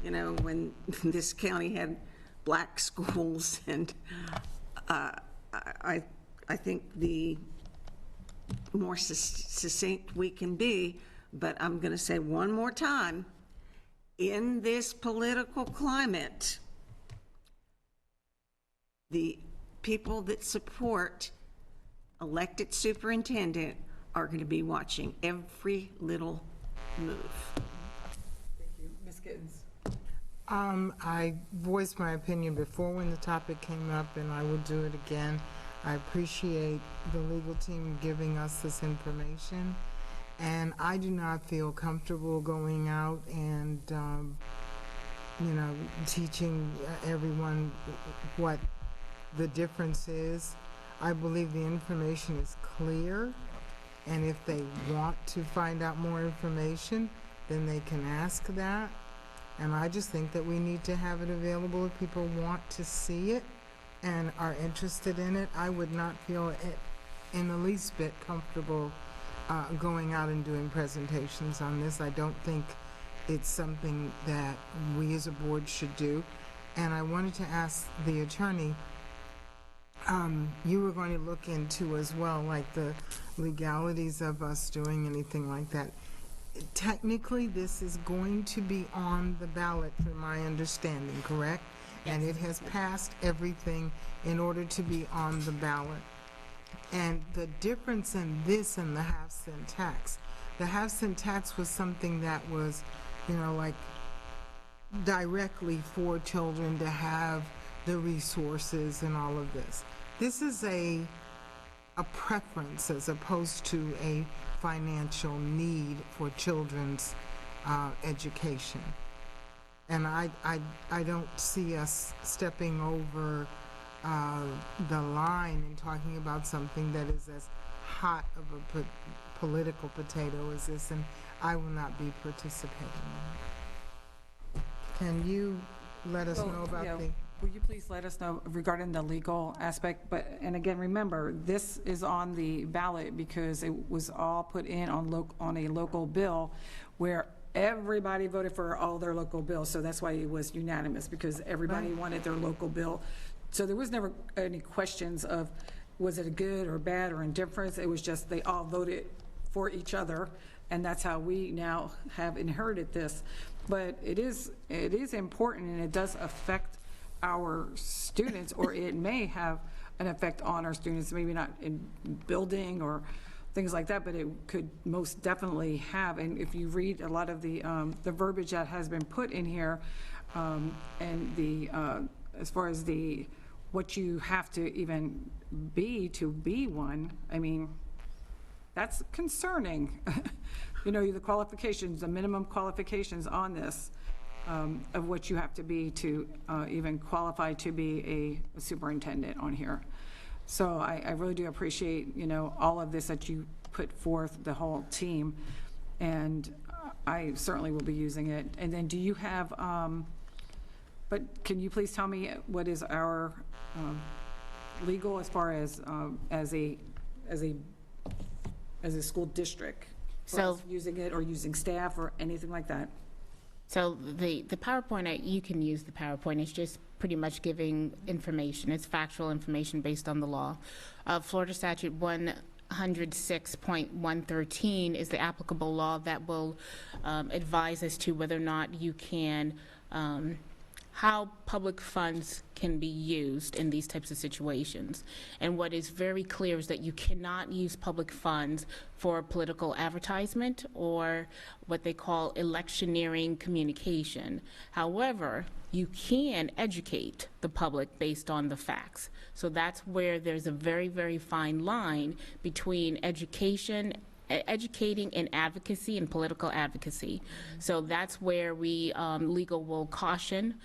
when this county had black schools, and I think the more succinct we can be, but I'm going to say one more time, in this political climate, the people that support elected superintendent are going to be watching every little move. Thank you. Ms. Gittens? I voiced my opinion before when the topic came up, and I will do it again. I appreciate the legal team giving us this information, and I do not feel comfortable going out and, teaching everyone what the difference is. I believe the information is clear, and if they want to find out more information, then they can ask that. And I just think that we need to have it available if people want to see it and are interested in it. I would not feel in the least bit comfortable going out and doing presentations on this. I don't think it's something that we as a board should do. And I wanted to ask the attorney, you were going to look into as well, like the legalities of us doing anything like that. Technically, this is going to be on the ballot, from my understanding, correct? And it has passed everything in order to be on the ballot. And the difference in this and the half-cent tax, the half-cent tax was something that was, like directly for children to have the resources and all of this. This is a preference as opposed to a financial need for children's education. And I don't see us stepping over the line and talking about something that is as hot of a political potato as this, and I will not be participating in it. Can you let us know about the... Will you please let us know regarding the legal aspect? And again, remember, this is on the ballot because it was all put in on a local bill where everybody voted for all their local bills. So that's why it was unanimous, because everybody wanted their local bill. So there was never any questions of was it a good or bad or indifference. It was just they all voted for each other, and that's how we now have inherited this. But it is important, and it does affect our students, or it may have an effect on our students, maybe not in building or things like that, but it could most definitely have. And if you read a lot of the verbiage that has been put in here, and the as far as what you have to even be to be one, I mean, that's concerning. The qualifications, the minimum qualifications on this, of what you have to be to even qualify to be a superintendent on here. So I really do appreciate, all of this that you put forth, the whole team, and I certainly will be using it. And then do you have, but can you please tell me what is our legal as far as a school district? So using it or using staff or anything like that? So the PowerPoint, you can use the PowerPoint. It's just pretty much giving information. It's factual information based on the law. Florida Statute 106.113 is the applicable law that will advise as to whether or not you can, how public funds can be used in these types of situations. And what is very clear is that you cannot use public funds for political advertisement or what they call electioneering communication. However, you can educate the public based on the facts. So that's where there's a very, very fine line between education educating in advocacy and political advocacy. So that's where we, legal will caution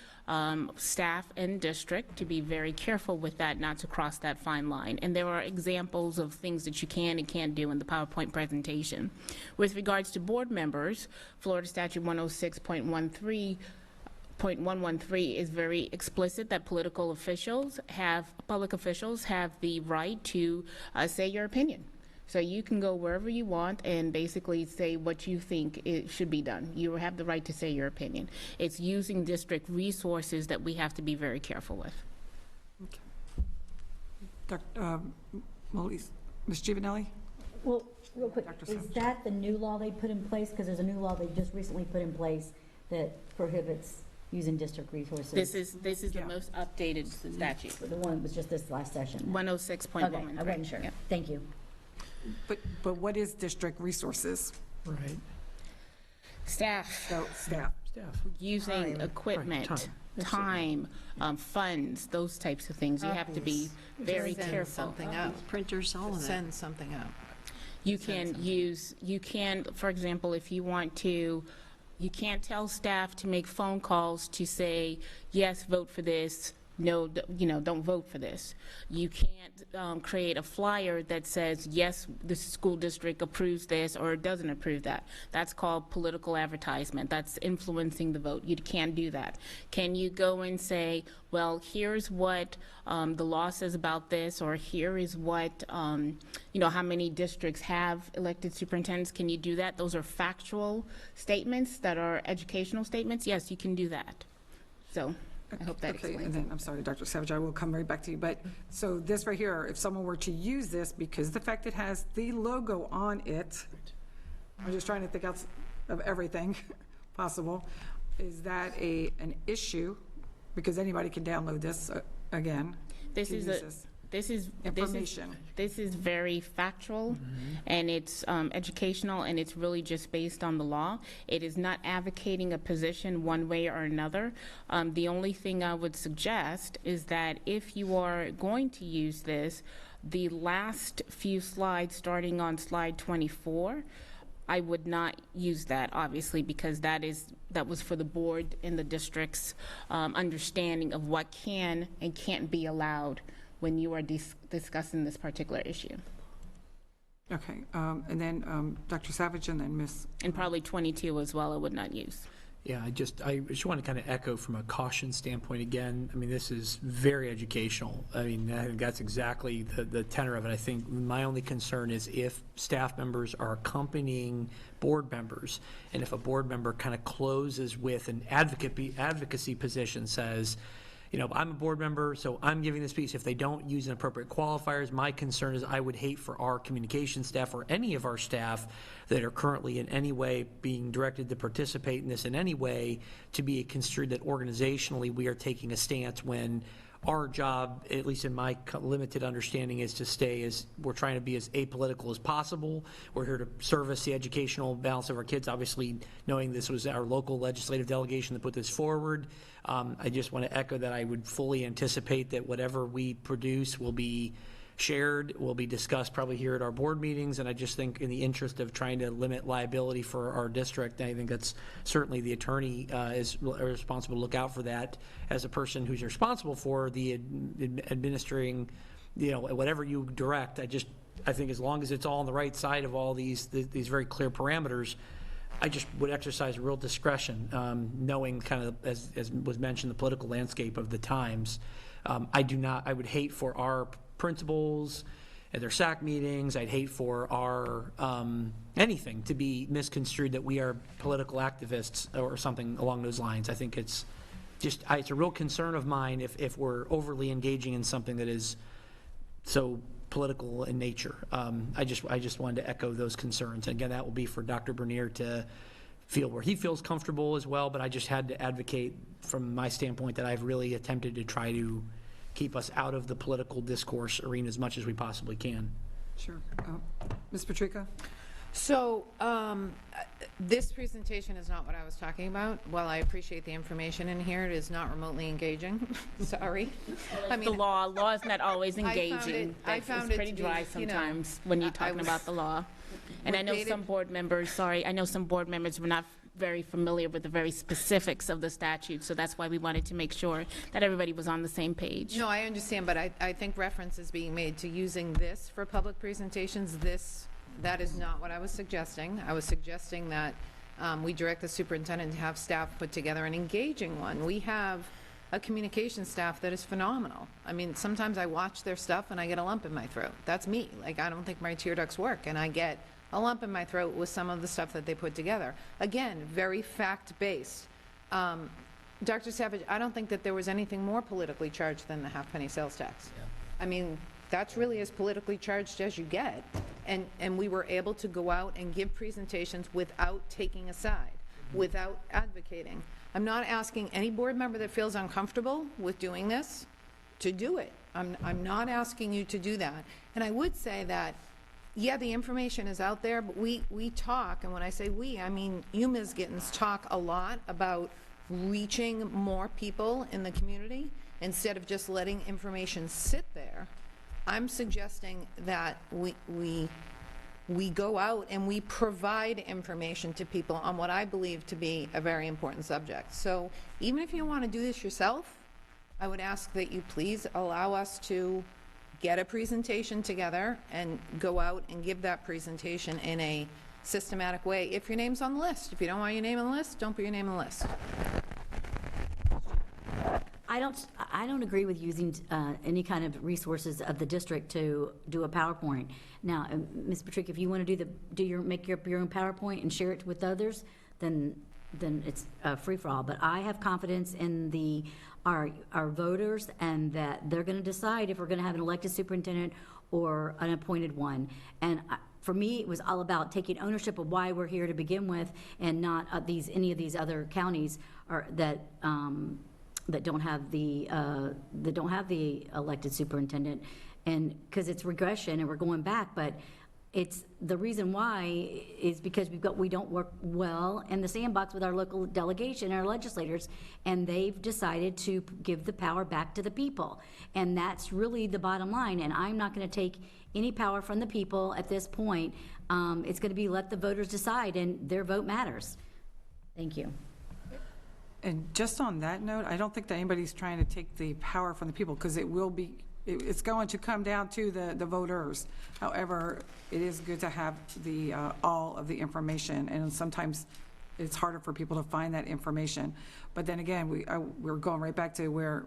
staff and district to be very careful with that, not to cross that fine line. And there are examples of things that you can and can't do in the PowerPoint presentation. With regards to board members, Florida Statute 106.113 is very explicit that public officials have the right to say your opinion. So you can go wherever you want and basically say what you think it should be done. You have the right to say your opinion. It's using district resources that we have to be very careful with. Dr. Ms. Giovanelli? Well, real quick, is that the new law they put in place? Because there's a new law they just recently put in place that prohibits using district resources. This is the most updated statute. The one that was just this last session. 106.113. Okay, I wasn't sure. Yeah. Thank you. But what is district resources? Right. Staff. So, staff. Using equipment, time, funds, those types of things. You have to be very careful. Something out. Printers, all of that. Send something out. You can, for example, if you want to, you can't tell staff to make phone calls to say, yes, vote for this, no, don't vote for this. You can't create a flyer that says, yes, the school district approves this or doesn't approve that. That's called political advertisement. That's influencing the vote. You can't do that. Can you go and say, well, here's what the law says about this, or here is what, how many districts have elected superintendents? Can you do that? Those are factual statements that are educational statements. Yes, you can do that. So I hope that explains. And then, I'm sorry, Dr. Savage, I will come right back to you, but, so this right here, if someone were to use this, because the fact it has the logo on it, I'm just trying to think out of everything possible, is that an issue? Because anybody can download this, again. This is information. This is very factual, and it's educational, and it's really just based on the law. It is not advocating a position one way or another. The only thing I would suggest is that if you are going to use this, the last few slides, starting on slide 24, I would not use that, obviously, because that was for the board and the district's understanding of what can and can't be allowed when you are discussing this particular issue. Okay, and then Dr. Savage and then Ms. And probably 22 as well, I would not use. Yeah, I just want to kind of echo from a caution standpoint again. I mean, this is very educational. I mean, I think that's exactly the tenor of it. I think my only concern is if staff members are accompanying board members, and if a board member kind of closes with an advocacy position, says, I'm a board member, so I'm giving this speech. If they don't use an appropriate qualifiers, my concern is I would hate for our communication staff or any of our staff that are currently in any way being directed to participate in this in any way to be construed that organizationally we are taking a stance when our job, at least in my limited understanding, is to stay as, we're trying to be as apolitical as possible. We're here to service the educational balance of our kids, obviously knowing this was our local legislative delegation that put this forward. I just want to echo that I would fully anticipate that whatever we produce will be shared, will be discussed probably here at our board meetings, and I just think in the interest of trying to limit liability for our district, I think that's certainly the attorney is responsible to look out for that as a person who's responsible for the administering, whatever you direct. I think as long as it's all on the right side of all these very clear parameters, I just would exercise real discretion, knowing kind of, as was mentioned, the political landscape of the times. I would hate for our principals at their SAC meetings, I'd hate for our anything to be misconstrued that we are political activists or something along those lines. I think it's a real concern of mine if we're overly engaging in something that is so political in nature. I just wanted to echo those concerns. And again, that will be for Dr. Bernier to feel where he feels comfortable as well, but I just had to advocate from my standpoint that I've really attempted to try to keep us out of the political discourse arena as much as we possibly can. Sure. Ms. Patrica? So this presentation is not what I was talking about. While I appreciate the information in here, it is not remotely engaging. Sorry. I mean, the law is not always engaging. I found It's it pretty to be, dry sometimes when you're talking about the law. And I know Dated- some board members, I know some board members were not very familiar with the very specifics of the statute, so that's why we wanted to make sure that everybody was on the same page. No, I understand, but I think reference is being made to using this for public presentations. That is not what I was suggesting. I was suggesting that we direct the superintendent to have staff put together an engaging one. We have a communication staff that is phenomenal. I mean, sometimes I watch their stuff and I get a lump in my throat. That's me. Like, I don't think my tear ducts work, and I get a lump in my throat with some of the stuff that they put together. Again, very fact-based. Dr. Savage, I don't think that there was anything more politically charged than the half-penny sales tax. I mean, that's really as politically charged as you get. And we were able to go out and give presentations without taking a side, without advocating. I'm not asking any board member that feels uncomfortable with doing this to do it. I'm not asking you to do that. And I would say that, yeah, the information is out there, but we talk, and when I say we, I mean you, Ms. Gittens, talk a lot about reaching more people in the community instead of just letting information sit there. I'm suggesting that we go out and we provide information to people on what I believe to be a very important subject. So even if you want to do this yourself, I would ask that you please allow us to get a presentation together and go out and give that presentation in a systematic way if your name's on the list. If you don't want your name on the list, don't put your name on the list. I don't agree with using any kind of resources of the district to do a PowerPoint. Now, Ms. Patrick, if you want to make your own PowerPoint and share it with others, then it's free for all. But I have confidence in our voters, and that they're going to decide if we're going to have an elected superintendent or an appointed one. And for me, it was all about taking ownership of why we're here to begin with, and not any of these other counties that don't have the elected superintendent, and because it's regression and we're going back. But it's the reason why is because we don't work well in the sandbox with our local delegation, our legislators, and they've decided to give the power back to the people, and that's really the bottom line. And I'm not going to take any power from the people at this point. It's going to be let the voters decide, and their vote matters. Thank you. And just on that note, I don't think that anybody's trying to take the power from the people, because it's going to come down to the voters. However, it is good to have all of the information, and sometimes it's harder for people to find that information. But then again, we're going right back to where,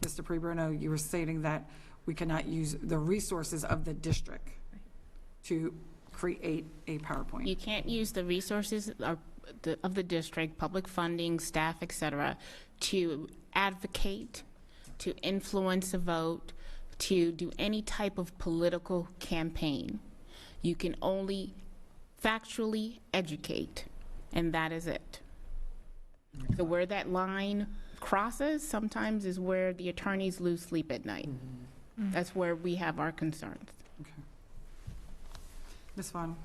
Mr. Pre-Bruno, you were stating that we cannot use the resources of the district to create a PowerPoint. You can't use the resources of the district, public funding, staff, et cetera, to advocate, to influence a vote, to do any type of political campaign. You can only factually educate, and that is it. So where that line crosses sometimes is where the attorneys lose sleep at night. Mm-hmm. That's where we have our concerns. Okay. Ms. Vaughn.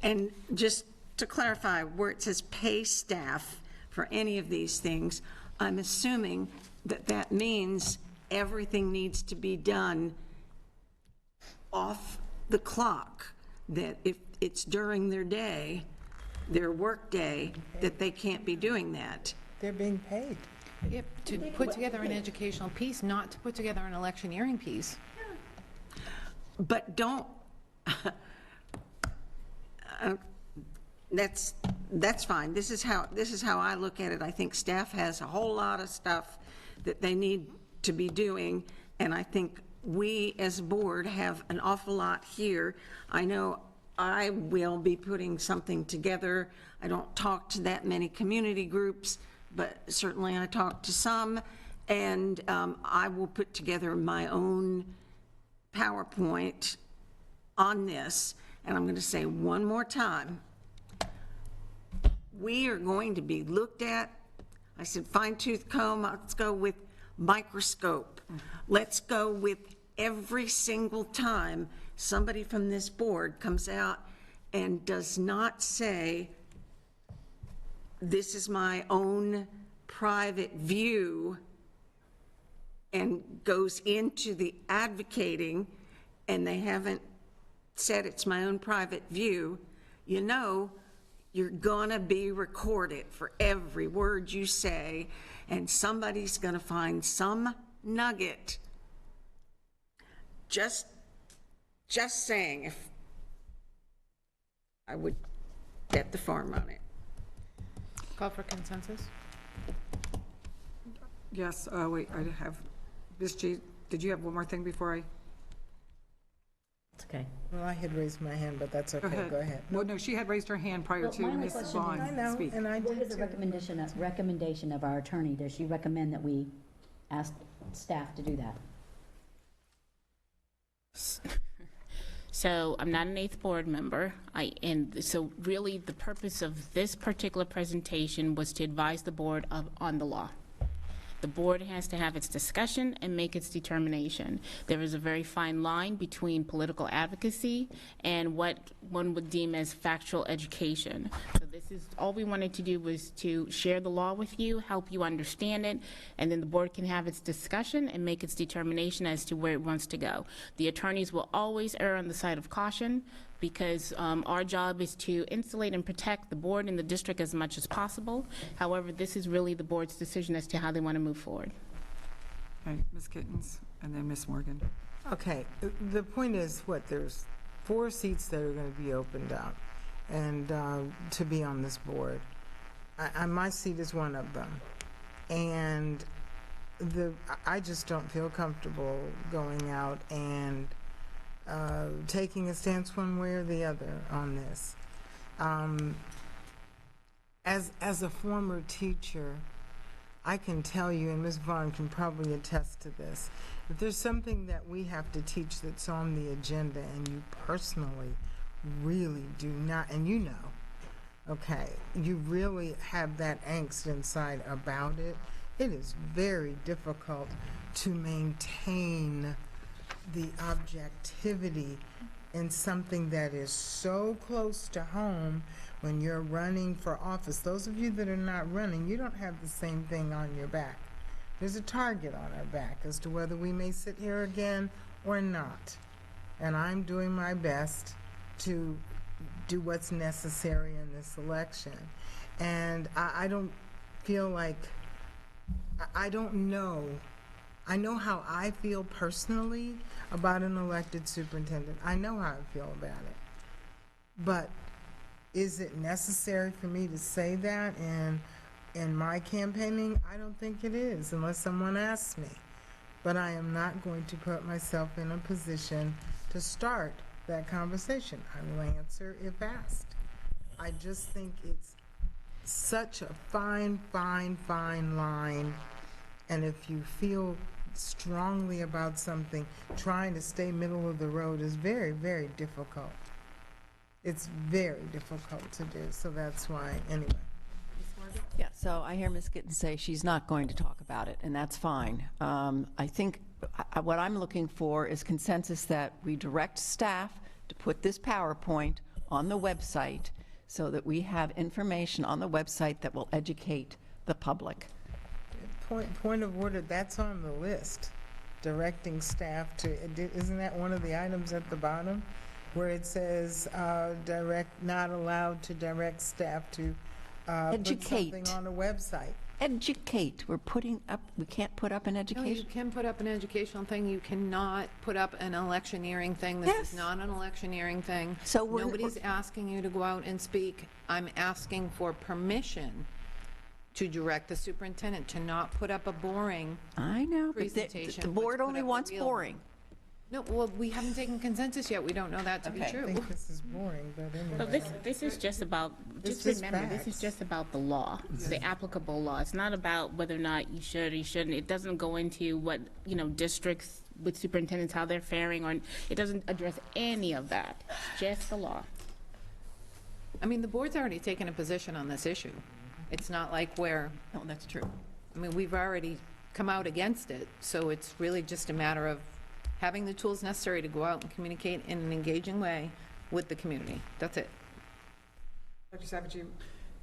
And just to clarify, where it says pay staff for any of these things, I'm assuming that means everything needs to be done off the clock, that if it's during their day, their work day, that they can't be doing that. They're being paid. Yep, to put together an educational piece, not to put together an electioneering piece. But don't, that's fine. This is how I look at it. I think staff has a whole lot of stuff that they need to be doing, and I think we as a board have an awful lot here. I know I will be putting something together. I don't talk to that many community groups, but certainly I talk to some, and I will put together my own PowerPoint on this. And I'm going to say one more time, we are going to be looked at. I said fine-tooth comb, let's go with microscope. Let's go with every single time somebody from this board comes out and does not say, this is my own private view, and goes into the advocating, and they haven't said it's my own private view, you know you're gonna be recorded for every word you say, and somebody's gonna find some nugget. Just saying, if I would bet the farm on it. Call for consensus? Yes, wait, I have, Ms. G, did you have one more thing before I? It's okay. Well, I had raised my hand, but that's okay, go ahead. Well, no, she had raised her hand prior Well, to my only Ms. question Vaughn is- I know, speak. and I What did is the recommendation of our attorney? Does she recommend that we ask staff to do that? So I'm not an eighth board member. And so really the purpose of this particular presentation was to advise the board on the law. The board has to have its discussion and make its determination. There is a very fine line between political advocacy and what one would deem as factual education. So this is, all we wanted to do was to share the law with you, help you understand it, and then the board can have its discussion and make its determination as to where it wants to go. The attorneys will always err on the side of caution, because our job is to insulate and protect the board and the district as much as possible. However, this is really the board's decision as to how they want to move forward. Okay, Ms. Kittens, and then Ms. Morgan. Okay, the point is, what, there's 4 seats that are going to be opened up, and to be on this board. My seat is one of them. And I just don't feel comfortable going out and taking a stance one way or the other on this. As a former teacher, I can tell you, and Ms. Vaughn can probably attest to this, if there's something that we have to teach that's on the agenda and you personally really do not, and you know, okay, you really have that angst inside about it, it is very difficult to maintain the objectivity in something that is so close to home when you're running for office. Those of you that are not running, you don't have the same thing on your back. There's a target on our back as to whether we may sit here again or not. And I'm doing my best to do what's necessary in this election. And I don't feel like, I don't know. I know how I feel personally about an elected superintendent. I know how I feel about it. But is it necessary for me to say that in my campaigning? I don't think it is, unless someone asks me. But I am not going to put myself in a position to start that conversation. I will answer if asked. I just think it's such a fine, fine, fine line. And if you feel strongly about something, trying to stay middle of the road is very, very difficult. It's very difficult to do, so that's why, anyway. Yeah, so I hear Ms. Gittens say she's not going to talk about it, and that's fine. I think what I'm looking for is consensus that we direct staff to put this PowerPoint on the website so that we have information on the website that will educate the public. Point of order, that's on the list, directing staff to, isn't that one of the items at the bottom? Where it says, not allowed to direct staff to put something on a website. Educate, we can't put up an No, education. you can put up an educational thing, you cannot put up an electioneering thing. This Yes. is not an electioneering thing. So Nobody's asking you to go out and speak. I'm asking for permission to direct the superintendent to not put up a boring I know, but presentation. the but board to put only up a wants real- boring. No, well, we haven't taken consensus yet. We don't know that to be Okay. I true. think this is boring, but So anyway. this is just about, This just is remember, this is facts. just about the law, the applicable law. It's not about whether or not you should or you shouldn't. It doesn't go into what, districts with superintendents, how they're faring, or it doesn't address any of that. It's just the law. I mean, the board's already taken a position on this issue. It's not like we're, No, that's true. I mean, we've already come out against it, so it's really just a matter of having the tools necessary to go out and communicate in an engaging way with the community. That's it. Dr. Savage, you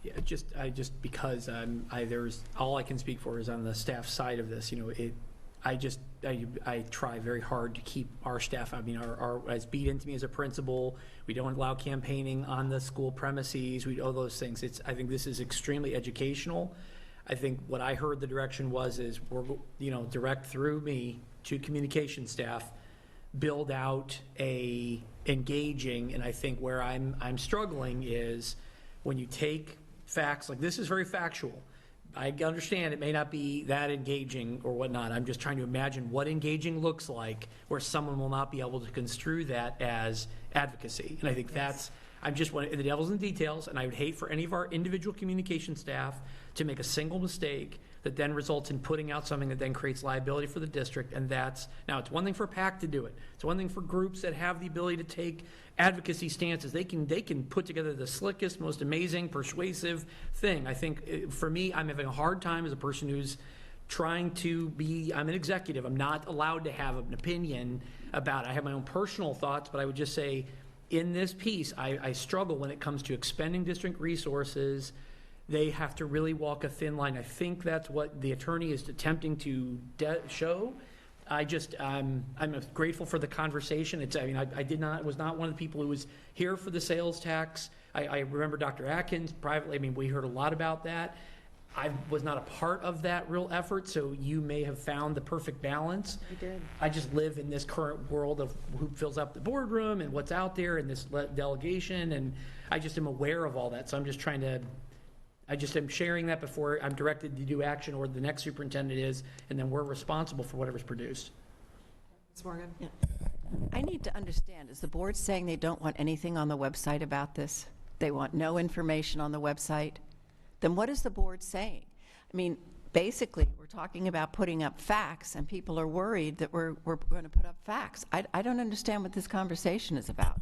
Yeah, just because there's, all I can speak for is on the staff side of this, I try very hard to keep our staff, I mean, as beat into me as a principal, we don't allow campaigning on the school premises, all those things. I think this is extremely educational. I think what I heard the direction is we're, direct through me to communication staff, build out a engaging, and I think where I'm struggling is when you take facts, like this is very factual. I understand it may not be that engaging or whatnot. I'm just trying to imagine what engaging looks like where someone will not be able to construe that as advocacy. And I think I'm just the devil's in the details, and I would hate for any of our individual communication staff to make a single mistake that then results in putting out something that then creates liability for the district. And now it's one thing for a PAC to do it. It's one thing for groups that have the ability to take advocacy stances. They can put together the slickest, most amazing, persuasive thing. I think for me, I'm having a hard time as a person who's trying to I'm an executive. I'm not allowed to have an opinion about it. I have my own personal thoughts, but I would just say in this piece, I struggle when it comes to expending district resources. They have to really walk a thin line. I think that's what the attorney is attempting to show. I'm grateful for the conversation. I was not one of the people who was here for the sales tax. I remember Dr. Atkins privately. We heard a lot about that. I was not a part of that real effort, so you may have found the perfect balance. We did. I just live in this current world of who fills up the boardroom and what's out there and this delegation, and I just am aware of all that. So I'm just am sharing that before I'm directed to do action, or the next superintendent is, and then we're responsible for whatever's produced. Ms. Morgan? Yeah. I need to understand, is the board saying they don't want anything on the website about this? They want no information on the website? Then what is the board saying? Basically, we're talking about putting up facts, and people are worried that we're going to put up facts. I don't understand what this conversation is about.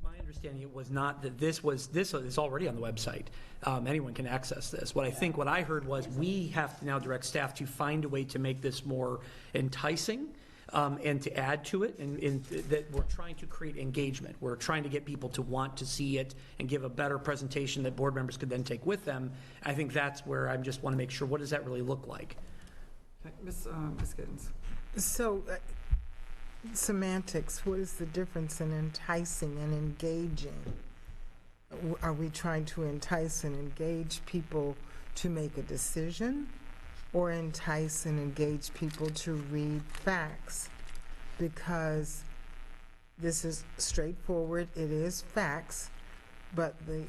My understanding it was not that this is already on the website. Anyone can access this. What I heard was we have to now direct staff to find a way to make this more enticing and to add to it, and that we're trying to create engagement. We're trying to get people to want to see it and give a better presentation that board members could then take with them. I think that's where I just want to make sure, what does that really look like? Okay, Ms. Giddens. So, semantics, what is the difference in enticing and engaging? Are we trying to entice and engage people to make a decision, or entice and engage people to read facts? Because this is straightforward, it is facts, but the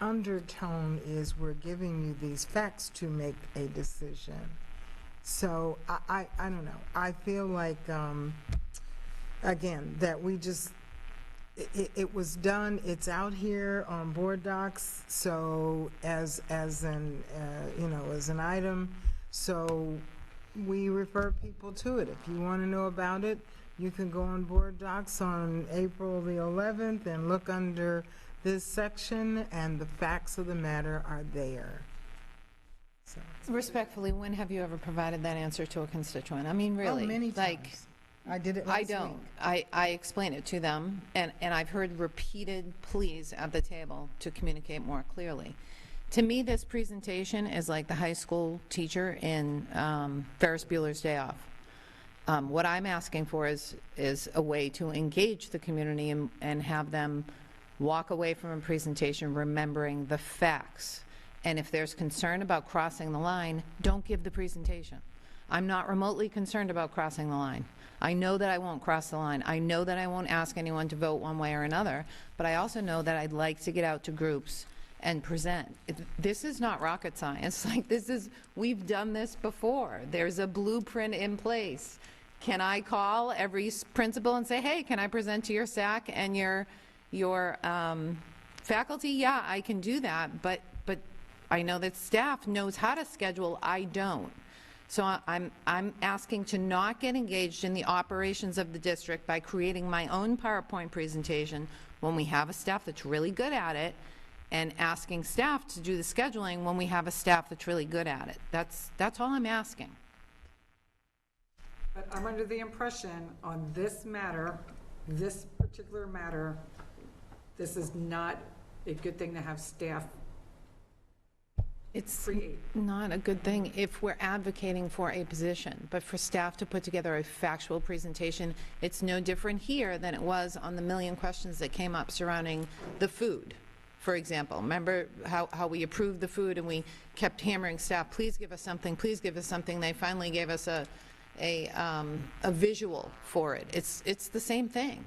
undertone is we're giving you these facts to make a decision. So I don't know. I feel like, again, that we just, it was done, it's out here on board docs, so as an item, so we refer people to it. If you want to know about it, you can go on board docs on April the 11th and look under this section, and the facts of the matter are there. So. Respectfully, when have you ever provided that answer to a constituent? Really. Oh, many times. I did it last week. I explain it to them, and I've heard repeated pleas at the table to communicate more clearly. To me, this presentation is like the high school teacher in Ferris Bueller's Day Off. What I'm asking for is a way to engage the community and have them walk away from a presentation remembering the facts. And if there's concern about crossing the line, don't give the presentation. I'm not remotely concerned about crossing the line. I know that I won't cross the line. I know that I won't ask anyone to vote one way or another, but I also know that I'd like to get out to groups and present. This is not rocket science. We've done this before. There's a blueprint in place. Can I call every principal and say, hey, can I present to your SAC and your faculty? Yeah, I can do that, but I know that staff knows how to schedule. I don't. So I'm asking to not get engaged in the operations of the district by creating my own PowerPoint presentation when we have a staff that's really good at it, and asking staff to do the scheduling when we have a staff that's really good at it. That's all I'm asking. But I'm under the impression on this matter, this particular matter, this is not a good thing to have staff It's create. not a good thing if we're advocating for a position, but for staff to put together a factual presentation, it's no different here than it was on the million questions that came up surrounding the food, for example. Remember how we approved the food and we kept hammering staff, please give us something, please give us something. They finally gave us a visual for it. It's the same thing.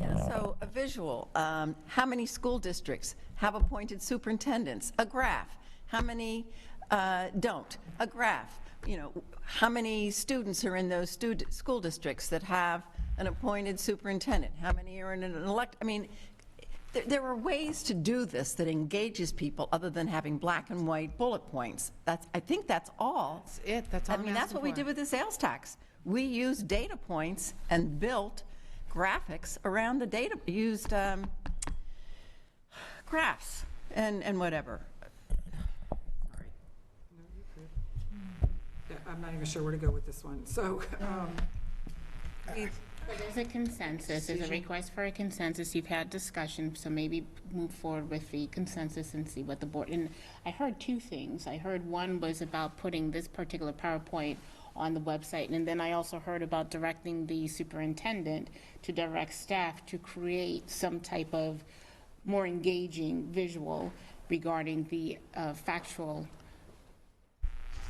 Yeah, so a visual, how many school districts have appointed superintendents? A graph. How many don't? A graph. You know, how many students are in those school districts that have an appointed superintendent? How many are in an elect? I mean, there are ways to do this that engages people other than having black and white bullet points. I think that's all. That's it. That's all I mean, that's what we did with the sales tax. We used data points and built graphics around the data, used graphs and whatever. Sorry. No, you're good. Yeah, I'm not even sure where to go with this one. So, There's a consensus, there's a request for a consensus, you've had discussion, so maybe move forward with the consensus and see what the board, and I heard two things. I heard one was about putting this particular PowerPoint on the website, and then I also heard about directing the superintendent to direct staff to create some type of more engaging visual regarding the factual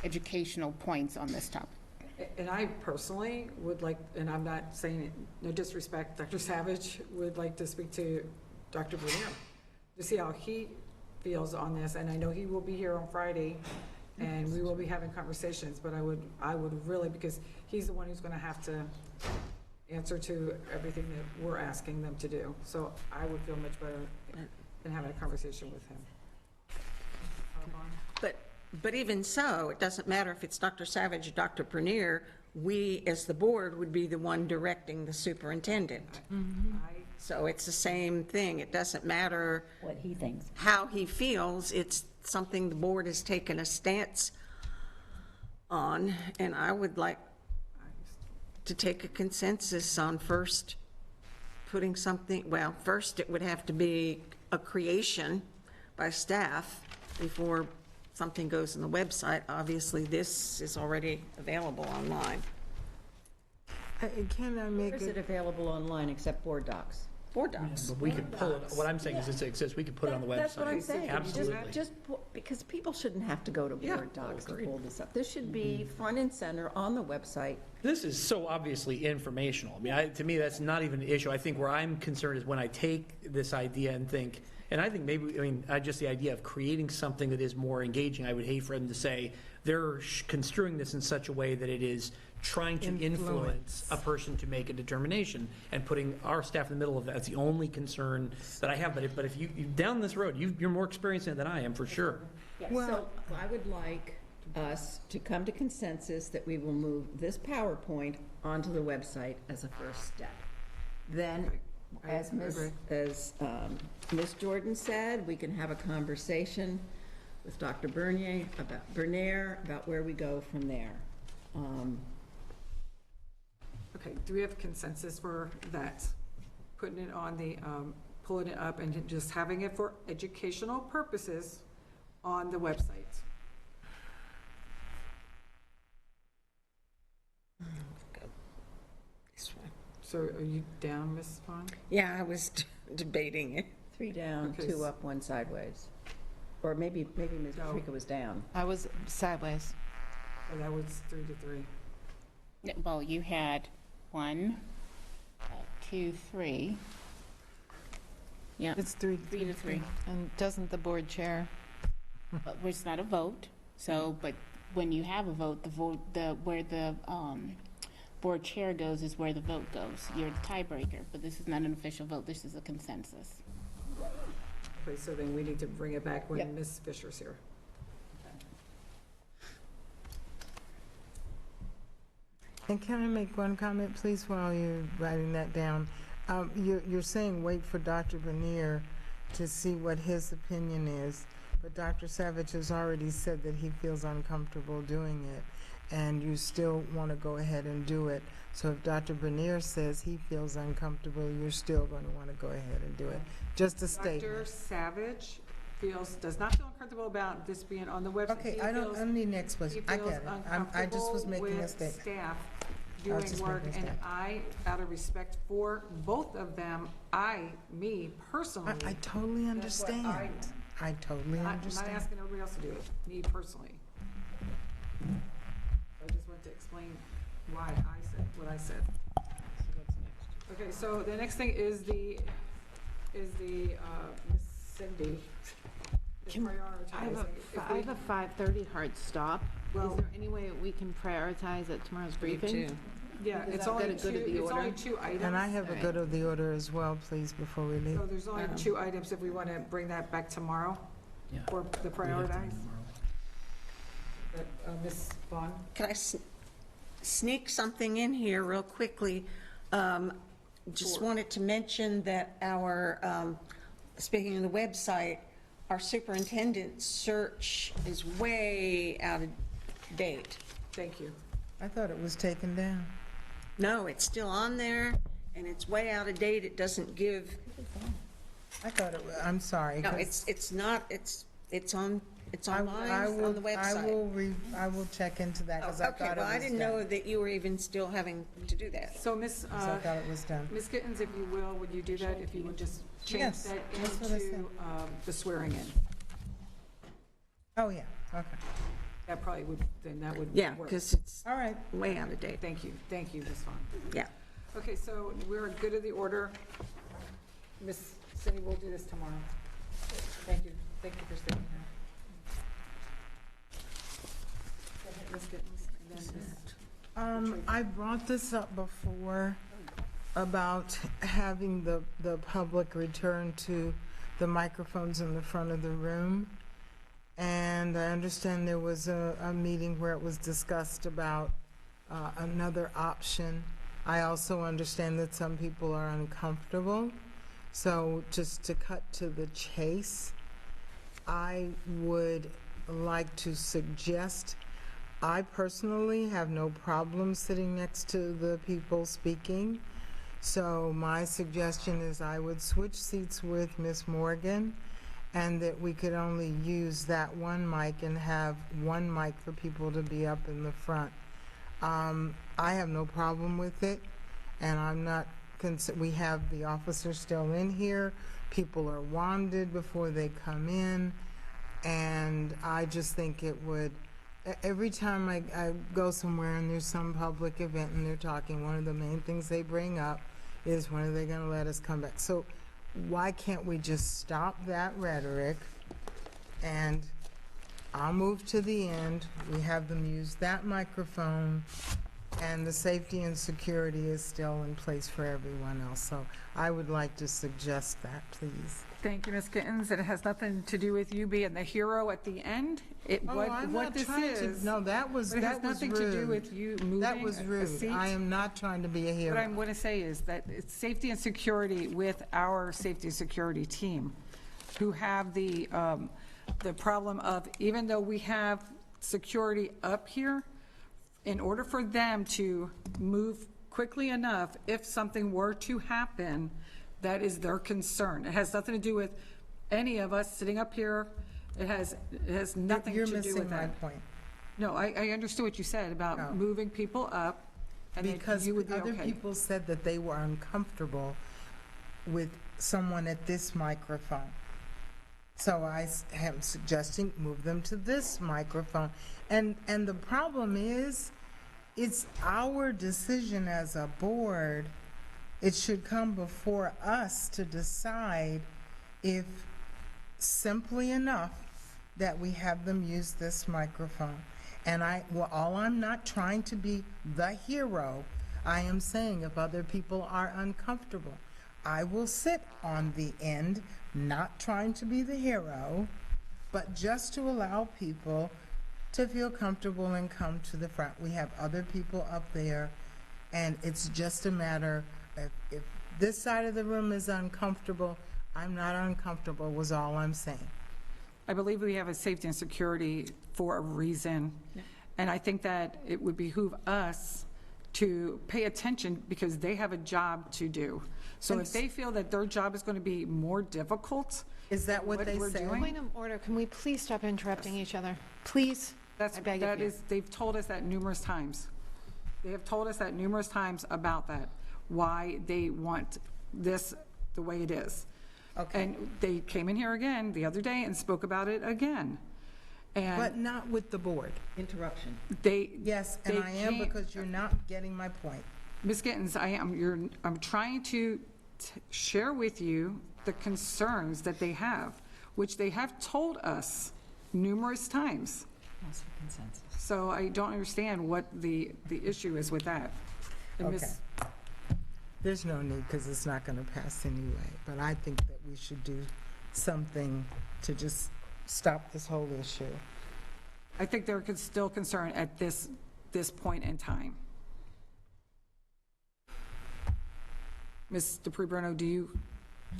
educational points on this topic. and I personally would like, and I'm not saying it, no disrespect, Dr. Savage would like to speak to Dr. Bonita to see how he feels on this. And I know he will be here on Friday, and we will be having conversations, but I would really, because he's the one who's gonna have to answer to everything that we're asking them to do. So I would feel much better than having a conversation with him. But even so, it doesn't matter if it's Dr. Savage or Dr. Bernier, we, as the board, would be the one directing the superintendent. So it's the same thing. It doesn't matter What he thinks. how he feels, it's something the board has taken a stance on, and I would like to take a consensus on first putting something, well, first it would have to be a creation by staff before something goes on the website. Obviously, this is already available online. Can I make Where is it it? available online except Board Docs? Board docs. But we could pull it, what I'm saying is it exists, we could put it on the website. That's what I'm saying. Absolutely. Because people shouldn't have to go to Yeah, Board Docs to pull this up. This should be front and center on the website. This is so obviously informational. I mean, to me, that's not even an issue. I think where I'm concerned is when I take this idea and think, and I think maybe, I mean, just the idea of creating something that is more engaging, I would hate for them to say, they're construing this in such a way that it is trying to influence a person to make a determination, and putting our staff in the middle of that. That's the only concern that I have. But if you down this road, you're more experienced in it than I am, for sure. So I would like us to come to consensus that we will move this PowerPoint onto the website as a first step. Then, as Ms. Jordan said, we can have a conversation with Dr. Bernier about where we go from there. Okay, do we have consensus for that? Putting it on the, pulling it up and just having it for educational purposes on the website? So are you down, Ms. Vaughn? Yeah, I was debating it. 3 down, Okay. 2 up, 1 sideways. Or maybe Ms. Patrica was down. I was sideways. So that was 3 to 3. Well, you had 1, 2, 3. Yeah, It's 3 3 to 3. And doesn't the board chair? But it's not a vote, so, but when you have a vote, where the board chair goes is where the vote goes. You're the tiebreaker, but this is not an official vote, this is a consensus. Okay, so then we need to bring it back Yep. when Ms. Fisher's here. And can I make one comment, please, while you're writing that down? You're saying wait for Dr. Bernier to see what his opinion is, but Dr. Savage has already said that he feels uncomfortable doing it, and you still want to go ahead and do it. So if Dr. Bernier says he feels uncomfortable, you're still going to want to go ahead and do it. Just a Dr. statement. Savage does not feel uncomfortable about this being on the website. Okay, I don't need an explanation. I get it. I just was making a statement. Staff I doing was just work, making a and statement. out of respect for both of them, me personally. I totally that's what understand. I totally I'm not understand. asking everybody else to do it, me personally. I just want to explain why I said what I said. Okay, so the next thing is the Miss Cindy. is prioritizing. I have a 5:30 hard stop. Is there any way we can prioritize at tomorrow's briefing? Yeah, Because it's I've got only a good of the it's only order. 2 items. And I have a Alright. good of the order as well, please, before we leave. So there's only 2 items if we want to bring that back tomorrow Yeah. for the prioritize. That, Ms. Vaughn? Can I sneak something in here real quickly? Just wanted to mention that our, speaking of the website, our superintendent search is way out of date. Thank you. I thought it was taken down. No, it's still on there, and it's way out of date. It doesn't give, I thought it was, I'm sorry. no, 'cause it's not, it's online, I on the website. I will check into that, because I Okay, thought it well, I was didn't know done. that you were even still having to do that. So Ms. 'Cause I thought it was done. Ms. Gittens, if you will, would you do that? If you would just change Yes, that that's what I said. into the swearing in. Oh, yeah, okay. That probably would, then that would work. Yeah, because it's All right. way out of date. Thank you, Ms. Vaughn. Yeah. Okay, so we're good of the order. Ms. Cindy, we'll do this tomorrow. Thank you for staying here. Go ahead, Ms. Gittens, and then Ms. I brought this up before about having the public return to the microphones in the front of the room. And I understand there was a meeting where it was discussed about another option. I also understand that some people are uncomfortable. So just to cut to the chase, I would like to suggest, I personally have no problem sitting next to the people speaking. So my suggestion is I would switch seats with Ms. Morgan, and that we could only use that one mic and have one mic for people to be up in the front. I have no problem with it, and I'm not, we have the officers still in here, people are wanded before they come in, and I just think it would, every time I go somewhere and there's some public event and they're talking, one of the main things they bring up is, when are they gonna let us come back? So why can't we just stop that rhetoric, and I'll move to the end, we have them use that microphone, and the safety and security is still in place for everyone else. So I would like to suggest that, please. Thank you, Ms. Gittens. It has nothing to do with you being the hero at the end. What this is. No, that was But it has that was nothing rude. to do with you moving That was a rude. seat. I am not trying to be a hero. What I'm going to say is that it's safety and security with our safety and security team, who have the problem of, even though we have security up here, in order for them to move quickly enough, if something were to happen, that is their concern. It has nothing to do with any of us sitting up here. It has nothing to do with that. You're missing my point. No, I understood what you said about moving people up, and that Because you would be other okay. people said that they were uncomfortable with someone at this microphone. So I am suggesting move them to this microphone. And the problem is, it's our decision as a board. It should come before us to decide if, simply enough, that we have them use this microphone. And all I'm not trying to be the hero, I am saying if other people are uncomfortable, I will sit on the end, not trying to be the hero, but just to allow people to feel comfortable and come to the front. We have other people up there, and it's just a matter, if this side of the room is uncomfortable, I'm not uncomfortable, was all I'm saying. I believe we have a safety and security for a reason. And I think that it would behoove us to pay attention because they have a job to do. So if they feel that their job is going to be more difficult. Is that what they we're say? doing, Point of order, can we please stop interrupting each other? Please? I beg of you. they've told us that numerous times. They have told us that numerous times about that, why they want this the way it is. Okay. And they came in here again the other day and spoke about it again. And But not with the board. Interruption. Yes, and they I am can't- because you're not getting my point. Ms. Gittens, I'm trying to share with you the concerns that they have, which they have told us numerous times. So I don't understand what the issue is with that. And Okay. Ms. There's no need because it's not going to pass anyway. But I think that we should do something to just stop this whole issue. I think they're still concerned at this point in time. Ms. DePree-Bruno, do you?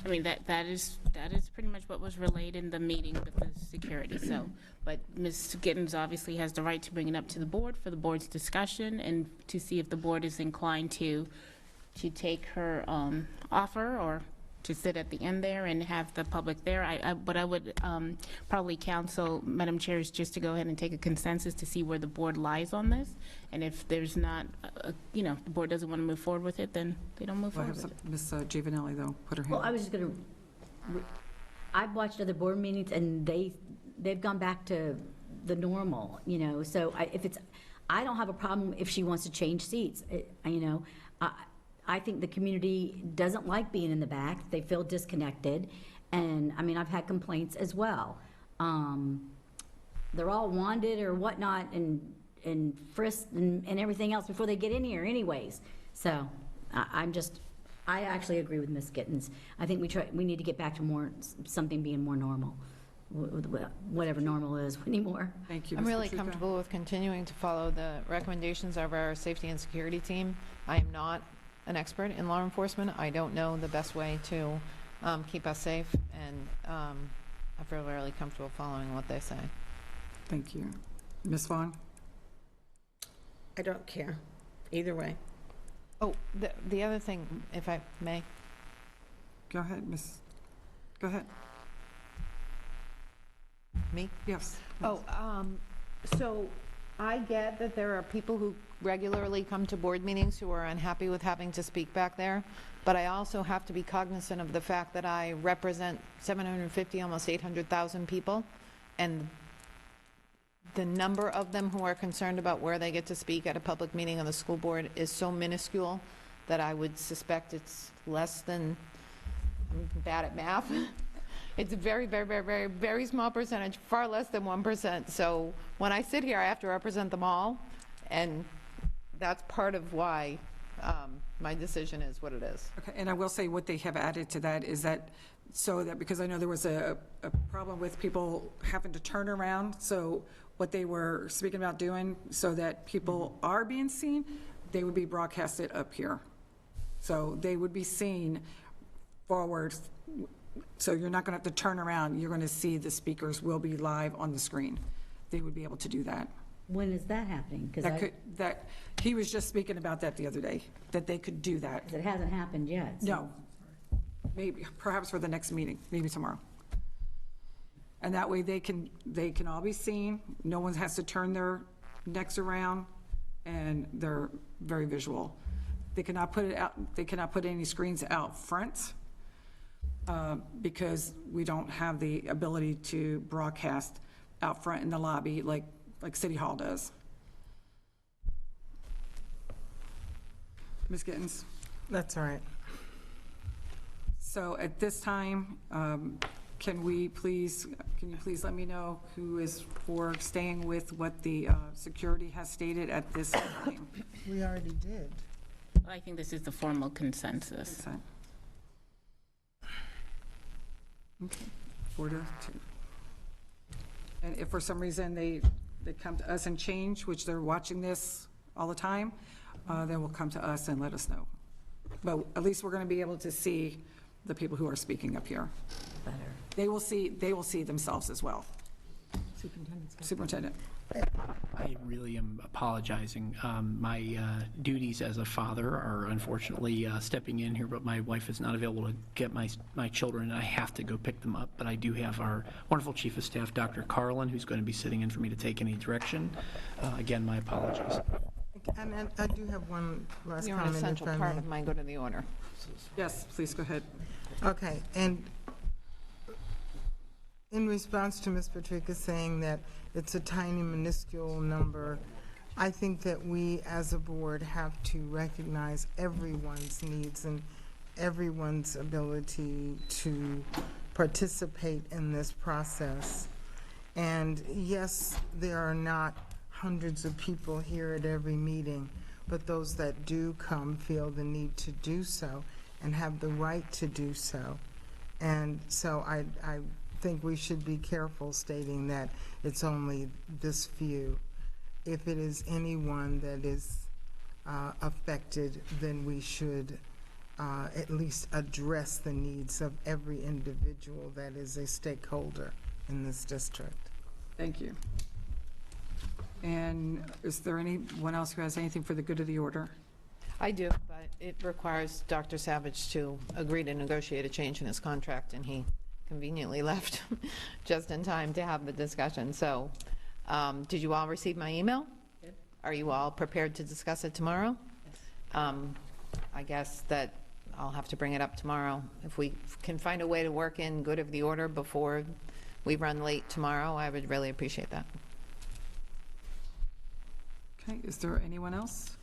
I mean, that is pretty much what was relayed in the meeting with the security, so. But Ms. Gittens obviously has the right to bring it up to the board for the board's discussion and to see if the board is inclined to take her offer or to sit at the end there and have the public there. What I would probably counsel, Madam Chair, is just to go ahead and take a consensus to see where the board lies on this. And if there's not, the board doesn't want to move forward with it, then they don't move Well, forward with it. Ms. Giovanelli, though, put her hand Well, up. I was just going to, I've watched other board meetings, and they've gone back to the normal, so I don't have a problem if she wants to change seats, I think the community doesn't like being in the back. They feel disconnected. And, I've had complaints as well. They're all wanded or whatnot and frisked and everything else before they get in here anyways. So I actually agree with Ms. Gittens. I think we need to get back to something being more normal, whatever normal is anymore. Thank you, I'm Ms. really Petruccio. comfortable with continuing to follow the recommendations of our safety and security team. I am not an expert in law enforcement. I don't know the best way to keep us safe, and I feel really comfortable following what they say. Thank you. Ms. Vaughn? I don't care, either way. Oh, the other thing, if I may. Go ahead, Ms. Go ahead. Me? Yes. Oh, so I get that there are people who regularly come to board meetings who are unhappy with having to speak back there, but I also have to be cognizant of the fact that I represent 750, almost 800,000 people, and the number of them who are concerned about where they get to speak at a public meeting on the school board is so minuscule that I would suspect it's less than, I'm bad at math. It's a very, very, very, very, very small percentage, far less than 1%. So when I sit here, I have to represent them all, and that's part of why my decision is what it is. Okay, and I will say what they have added to that is that, because I know there was a problem with people having to turn around, so what they were speaking about doing so that people are being seen, they would be broadcasted up here. So they would be seen forward, so you're not going to have to turn around, you're going to see the speakers will be live on the screen. They would be able to do that. When is that happening? He was just speaking about that the other day, that they could do that. It hasn't happened yet. so- No, maybe, perhaps for the next meeting, maybe tomorrow. And that way they can all be seen, no one has to turn their necks around, and they're very visual. They cannot put any screens out front, because we don't have the ability to broadcast out front in the lobby like City Hall does. Ms. Gittens? That's all right. So at this time, can you please let me know who is for staying with what the security has stated at this time? We already did. I think this is the formal consensus. Okay, 4-2. And if for some reason they come to us and change, which they're watching this all the time, they will come to us and let us know. But at least we're going to be able to see the people who are speaking up here. Better. They will see themselves as well. Superintendent. I really am apologizing. My duties as a father are unfortunately stepping in here, but my wife is not available to get my children, and I have to go pick them up. But I do have our wonderful Chief of Staff, Dr. Carlin, who's going to be sitting in for me to take any direction. Again, my apologies. And I do have one last You're an comment, essential if I part may. of my good of the order. Yes, please go ahead. Okay, and in response to Ms. Patrica saying that it's a tiny minuscule number, I think that we as a board have to recognize everyone's needs and everyone's ability to participate in this process. And yes, there are not hundreds of people here at every meeting, but those that do come feel the need to do so and have the right to do so. And so I think we should be careful stating that it's only this few. If it is anyone that is affected, then we should at least address the needs of every individual that is a stakeholder in this district. Thank you. And is there anyone else who has anything for the good of the order? I do, but it requires Dr. Savage to agree to negotiate a change in his contract, and he conveniently left just in time to have the discussion. So, did you all receive my email? Yes. Are you all prepared to discuss it tomorrow? Yes. I guess that I'll have to bring it up tomorrow. If we can find a way to work in good of the order before we run late tomorrow, I would really appreciate that. Okay, is there anyone else?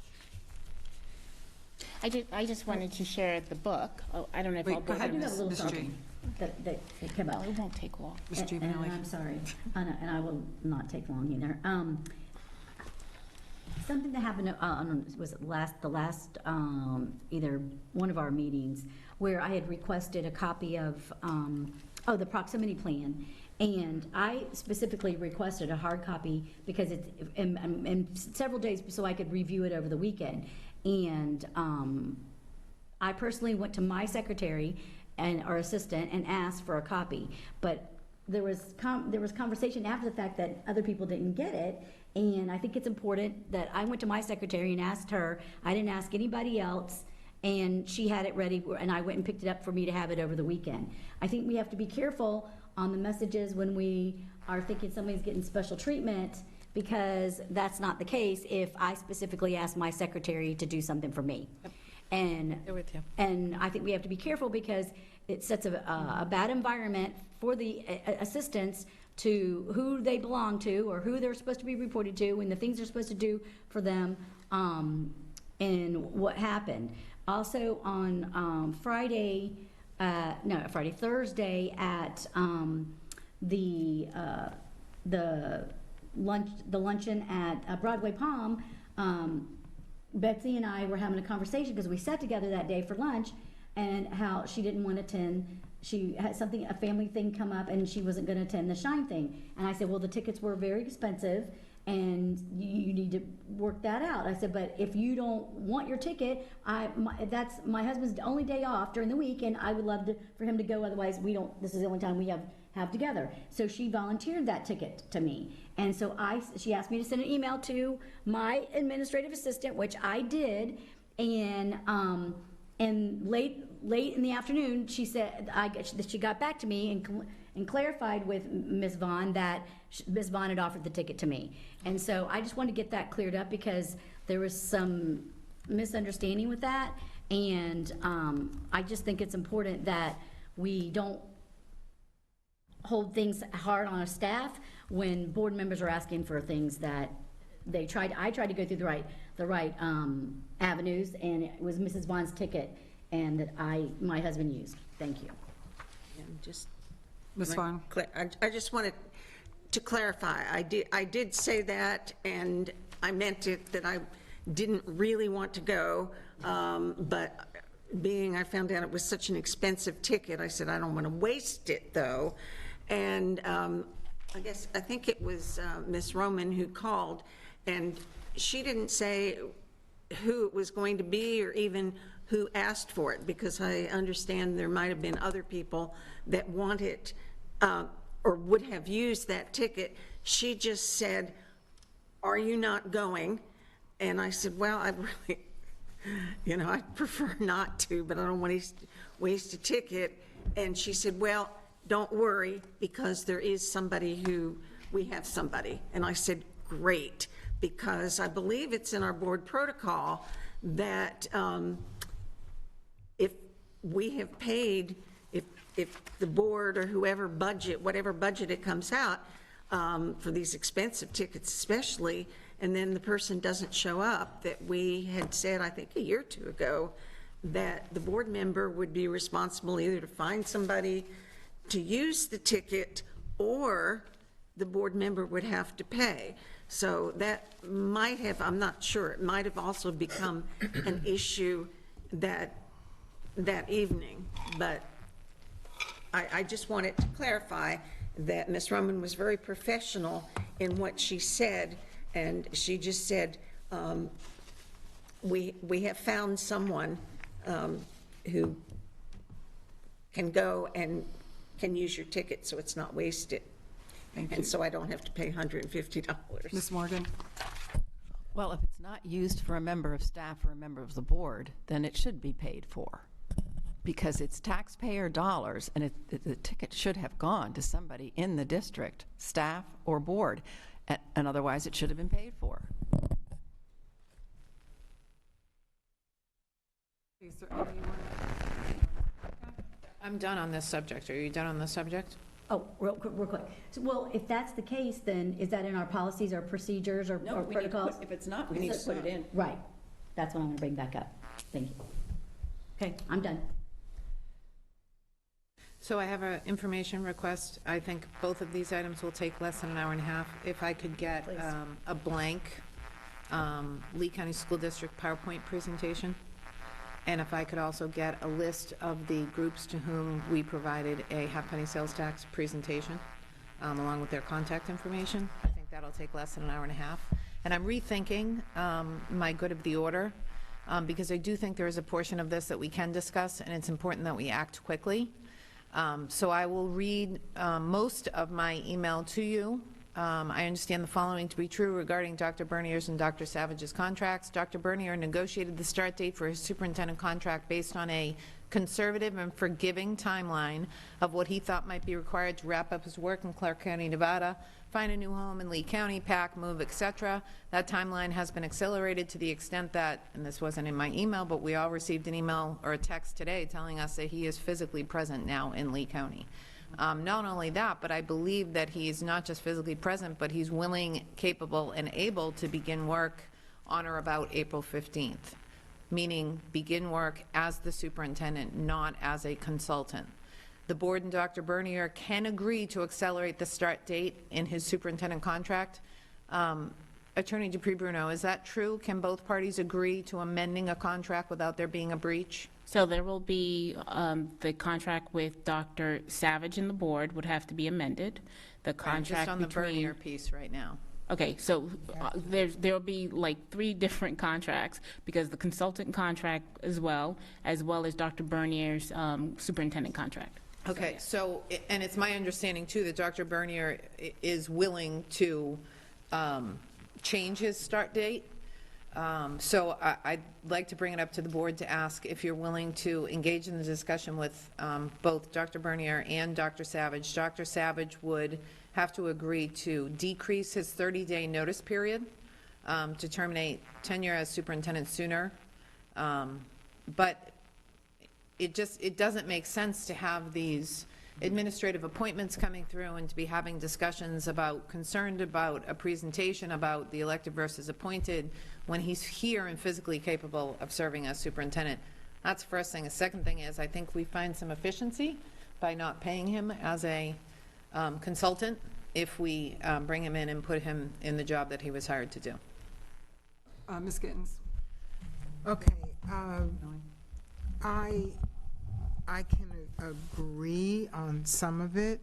I just wanted to share the book. Oh, I don't know if Wait, all go board ahead, I do have a little Ms. something Jane. that came up. It won't take long. Ms. And Giovanelli. I'm sorry, and I will not take long either. Something that happened, was it the last, either one of our meetings, where I had requested a copy of, the proximity plan. And I specifically requested a hard copy because it's in several days so I could review it over the weekend. And I personally went to my secretary and our assistant and asked for a copy. But there was conversation after the fact that other people didn't get it. And I think it's important that I went to my secretary and asked her. I didn't ask anybody else. And she had it ready, and I went and picked it up for me to have it over the weekend. I think we have to be careful on the messages when we are thinking somebody's getting special treatment, because that's not the case if I specifically ask my secretary to do something for me. Yep. And I think we have to be careful because it sets a bad environment for the assistants to who they belong to or who they're supposed to be reported to and the things they're supposed to do for them, and what happened. Also on Thursday at the luncheon at Broadway Palm, Betsy and I were having a conversation because we sat together that day for lunch, and how she didn't want to attend. She had a family thing come up, and she wasn't going to attend the Shine thing. And I said, well, the tickets were very expensive, and you need to work that out. I said, but if you don't want your ticket, that's my husband's only day off during the week, and I would love for him to go. Otherwise, this is the only time we have together. So she volunteered that ticket to me. And so she asked me to send an email to my administrative assistant, which I did. And late in the afternoon, she said she got back to me and clarified with Ms. Vaughn that Ms. Vaughn had offered the ticket to me. And so I just wanted to get that cleared up because there was some misunderstanding with that. And I just think it's important that we don't hold things hard on our staff when board members are asking for things that I tried to go through the right avenues, and it was Mrs. Vaughn's ticket and that my husband used. Thank you. Ms. Vaughn? I just wanted to clarify. I did say that, and I meant it, that I didn't really want to go, but I found out it was such an expensive ticket, I said, I don't want to waste it, though. And I think it was Ms. Roman who called, and she didn't say who it was going to be or even who asked for it, because I understand there might have been other people that wanted or would have used that ticket. She just said, "Are you not going?" And I said, "Well, I really, I'd prefer not to, but I don't want to waste a ticket." And she said, "Well, don't worry, because we have somebody." And I said, "Great," because I believe it's in our board protocol that if we have paid, if the board or whoever whatever budget it comes out, for these expensive tickets especially, and then the person doesn't show up, that we had said, I think a year or two ago, that the board member would be responsible either to find somebody to use the ticket, or the board member would have to pay. So that might have, I'm not sure, it might have also become an issue that evening. But I just wanted to clarify that Ms. Roman was very professional in what she said, and she just said, we have found someone who can go and can use your ticket so it's not wasted. And so I don't have to pay $150. Ms. Morgan? Well, if it's not used for a member of staff or a member of the board, then it should be paid for, because it's taxpayer dollars, and the ticket should have gone to somebody in the district, staff or board, and otherwise it should have been paid for. Is there any more? I'm done on this subject. Are you done on this subject? Oh, real quick. So, well, if that's the case, then is that in our policies or procedures or protocols? If it's not, we need to put it in. Right. That's what I'm going to bring back up. Thank you. Okay, I'm done. So I have an information request. I think both of these items will take less than an hour and a half. If I could get a blank Lee County School District PowerPoint presentation, and if I could also get a list of the groups to whom we provided a half-penny sales tax presentation, along with their contact information. I think that'll take less than an hour and a half. And I'm rethinking my good of the order, because I do think there is a portion of this that we can discuss, and it's important that we act quickly. So I will read most of my email to you. I understand the following to be true regarding Dr. Bernier's and Dr. Savage's contracts. Dr. Bernier negotiated the start date for his superintendent contract based on a conservative and forgiving timeline of what he thought might be required to wrap up his work in Clark County, Nevada, find a new home in Lee County, pack, move, etc. That timeline has been accelerated to the extent that, and this wasn't in my email, but we all received an email or a text today telling us that he is physically present now in Lee County. Not only that, but I believe that he is not just physically present, but he's willing, capable, and able to begin work on or about April 15th, meaning begin work as the superintendent, not as a consultant. The board and Dr. Bernier can agree to accelerate the start date in his superintendent contract. Attorney Dupree-Bruno, is that true? Can both parties agree to amending a contract without there being a breach? So there will be, the contract with Dr. Savage and the board would have to be amended. The contract just on the between, Bernier piece right now. okay, so there'll be like 3 different contracts, because the consultant contract as well as Dr. Bernier's superintendent contract. Okay, so, and it's my understanding too that Dr. Bernier is willing to change his start date. So I'd like to bring it up to the board to ask if you're willing to engage in the discussion with both Dr. Bernier and Dr. Savage. Dr. Savage would have to agree to decrease his 30-day notice period to terminate tenure as superintendent sooner. But it doesn't make sense to have these administrative appointments coming through and to be having discussions concerned about a presentation about the elected versus appointed when he's here and physically capable of serving as superintendent. That's the first thing. The second thing is I think we find some efficiency by not paying him as a consultant if we bring him in and put him in the job that he was hired to do. Ms. Gittens? Okay, I can agree on some of it.